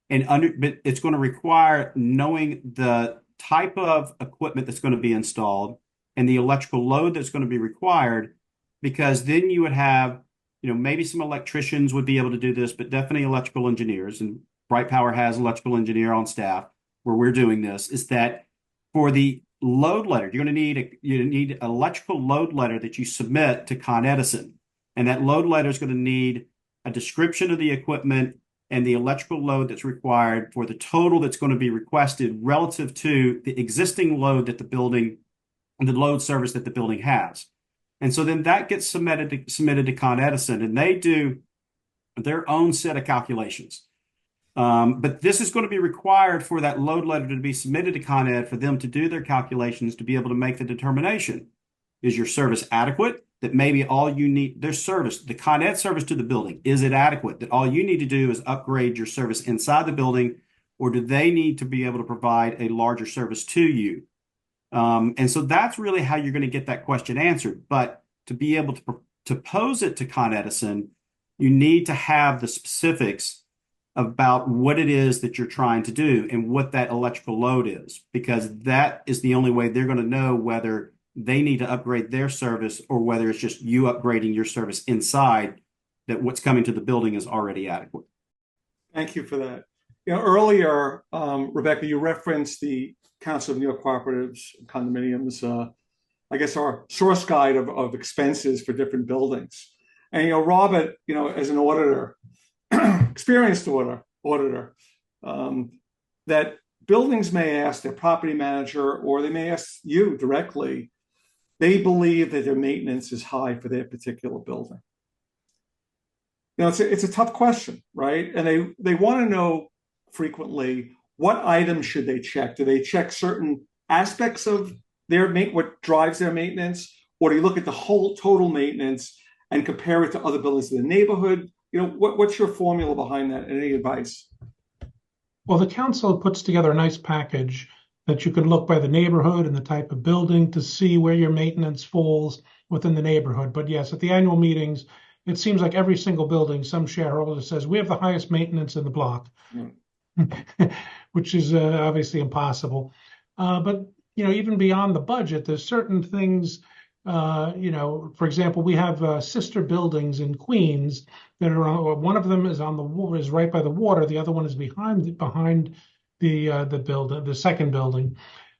but it's going to require knowing the type of equipment that's going to be installed and the electrical load that's going to be required, because then you would have, maybe some electricians would be able to do this, but definitely electrical engineers, and Bright Power has electrical engineer on staff where we're doing this, is that for the load letter, you're going to need an electrical load letter that you submit to Con Edison. And that load letter is going to need a description of the equipment and the electrical load that's required for the total that's going to be requested relative to the existing load that the building, the load service that the building has. And so then that gets submitted to Con Edison, and they do their own set of calculations. But this is going to be required for that load letter to be submitted to Con Ed, for them to do their calculations to be able to make the determination. Is your service adequate? That maybe all you need, their service, the Con Ed service to the building, is it adequate? That all you need to do is upgrade your service inside the building, or do they need to be able to provide a larger service to you? And so that's really how you're going to get that question answered. But to be able to pose it to Con Edison, you need to have the specifics about what it is that you're trying to do and what that electrical load is, because that is the only way they're going to know whether they need to upgrade their service or whether it's just you upgrading your service inside, that what's coming to the building is already adequate. Thank you for that. Earlier, Rebecca, you referenced the Council of New York Cooperatives, Condominiums, I guess our source guide of expenses for different buildings. And, Robert, as an auditor, experienced auditor, that buildings may ask their property manager, or they may ask you directly, they believe that their maintenance is high for their particular building. It's a tough question, right? And they want to know frequently, what items should they check? Do they check certain aspects of what drives their maintenance, or do you look at the whole total maintenance and compare it to other buildings in the neighborhood? What's your formula behind that, and any advice? Well, the council puts together a nice package that you can look by the neighborhood and the type of building to see where your maintenance falls within the neighborhood. But yes, at the annual meetings, it seems like every single building, some shareholder says, we have the highest maintenance in the block, which is obviously impossible. But, even beyond the budget, there's certain things, for example, we have sister buildings in Queens that are one of them is is right by the water. The other one is behind the building, the second building.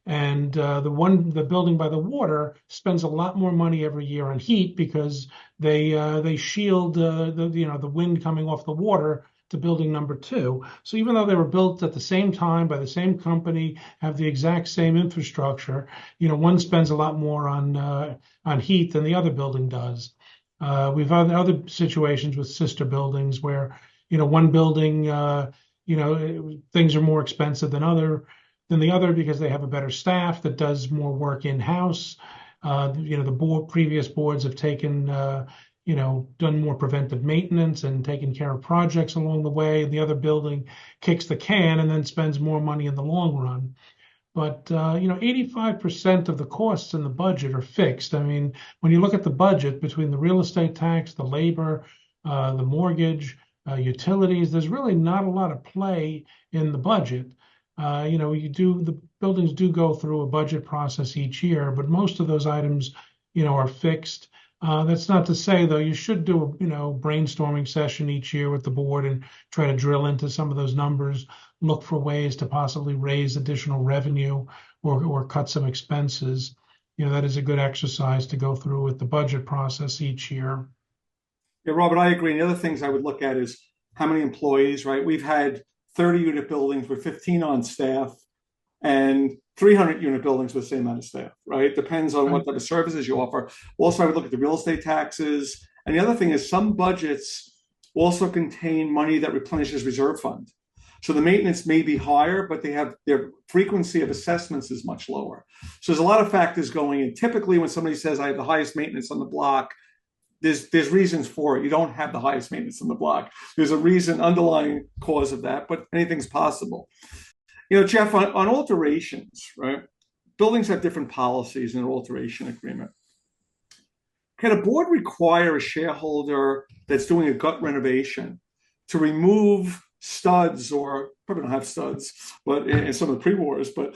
And the building by the water spends a lot more money every year on heat, because they shield the wind coming off the water to building number 2. So even though they were built at the same time by the same company, have the exact same infrastructure, one spends a lot more on heat than the other building does. We've had other situations with sister buildings where one building things are more expensive than the other because they have a better staff that does more work in-house. The previous boards have taken done more preventive maintenance and taken care of projects along the way. The other building kicks the can and then spends more money in the long run. But 85% of the costs in the budget are fixed. I mean, when you look at the budget between the real estate tax, the labor, the mortgage, utilities, there's really not a lot of play in the budget. The buildings do go through a budget process each year, but most of those items, are fixed. That's not to say, though, you should do a brainstorming session each year with the board and try to drill into some of those numbers, look for ways to possibly raise additional revenue or cut some expenses. That is a good exercise to go through with the budget process each year. Yeah, Robert, I agree. And the other things I would look at is how many employees, right? We've had 30-unit buildings with 15 on staff and 300-unit buildings with the same amount of staff, right? It depends on what type of services you offer. Also, I would look at the real estate taxes. And the other thing is some budgets also contain money that replenishes reserve fund. So the maintenance may be higher, but their frequency of assessments is much lower. So there's a lot of factors going in. Typically, when somebody says, I have the highest maintenance on the block, there's reasons for it. You don't have the highest maintenance on the block. There's a reason, underlying cause of that, but anything's possible. Jeff, on alterations, right? Buildings have different policies in an alteration agreement. Can a board require a shareholder that's doing a gut renovation to remove studs, or probably don't have studs, but in some of the pre-wars, but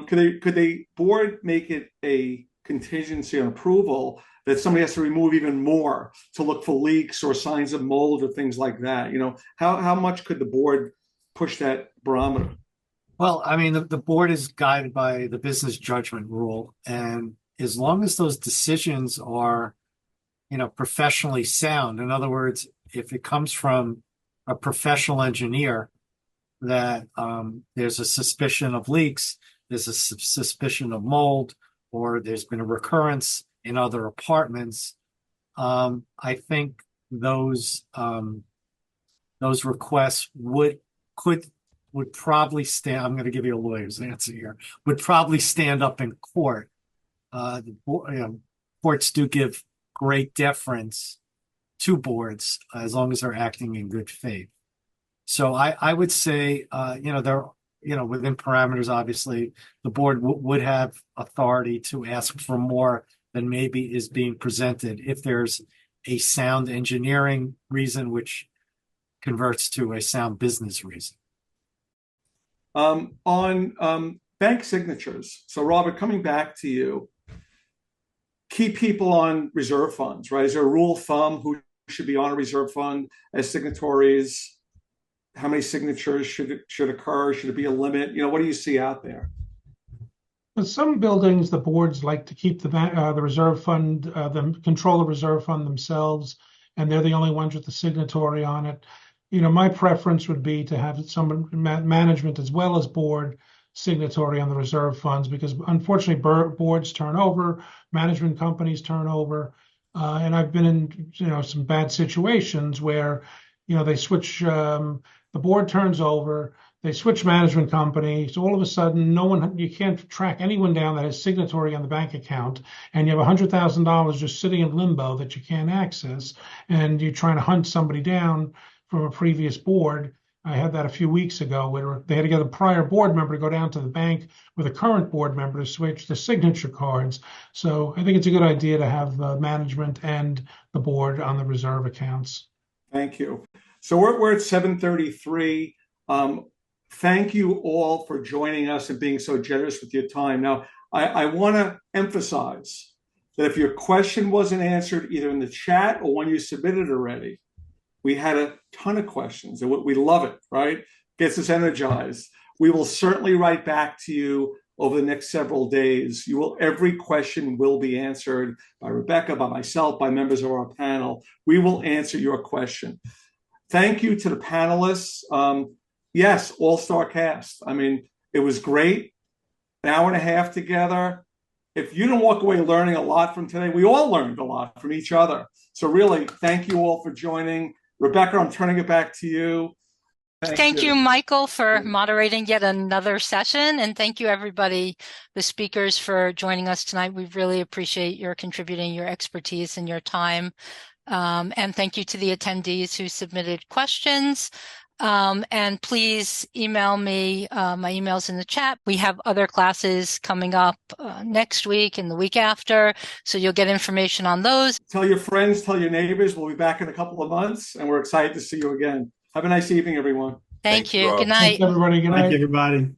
could they board make it a contingency on approval that somebody has to remove even more to look for leaks or signs of mold or things like that? How much could the board push that barometer? Well, I mean, the board is guided by the business judgment rule, and as long as those decisions are, professionally sound, in other words, if it comes from a professional engineer that there's a suspicion of leaks, there's a suspicion of mold, or there's been a recurrence in other apartments, I think those requests would probably stand. I'm going to give you a lawyer's answer here. Would probably stand up in court. Courts do give great deference to boards as long as they're acting in good faith. So I would say, within parameters, obviously, the board would have authority to ask for more than maybe is being presented if there's a sound engineering reason, which converts to a sound business reason. On bank signatures. So, Robert, coming back to you, keep people on reserve funds, right? Is there a rule of thumb who should be on a reserve fund as signatories? How many signatures should occur? Should it be a limit? What do you see out there? With some buildings, the boards like to keep the reserve fund, control the reserve fund themselves, and they're the only ones with the signatory on it. My preference would be to have some management as well as board signatory on the reserve funds, because unfortunately boards turn over, management companies turn over, and I've been in some bad situations where they switch, the board turns over, they switch management company, so all of a sudden you can't track anyone down that has signatory on the bank account, and you have $100,000 just sitting in limbo that you can't access, and you're trying to hunt somebody down from a previous board. I had that a few weeks ago where they had to get a prior board member to go down to the bank with a current board member to switch the signature cards. So I think it's a good idea to have management and the board on the reserve accounts. Thank you. So we're at 7:33. Thank you all for joining us and being so generous with your time. Now, I want to emphasize that if your question wasn't answered either in the chat or when you submitted already, we had a ton of questions, and we love it, right? Gets us energized. We will certainly write back to you over the next several days. Every question will be answered by Rebecca, by myself, by members of our panel. We will answer your question. Thank you to the panelists. Yes, all-star cast. I mean, it was great. An hour and a half together. If you didn't walk away learning a lot from today, we all learned a lot from each other. So really, thank you all for joining. Rebecca, I'm turning it back to you. Thank you, Michael, for moderating yet another session. And thank you, everybody, the speakers, for joining us tonight. We really appreciate your contributing your expertise and your time. And thank you to the attendees who submitted questions. And please email me. My email's in the chat. We have other classes coming up next week and the week after, so you'll get information on those. Tell your friends, tell your neighbors. We'll be back in a couple of months, and we're excited to see you again. Have a nice evening, everyone. Thank you. Good night. Thanks, everybody. Good night. Thank you, everybody.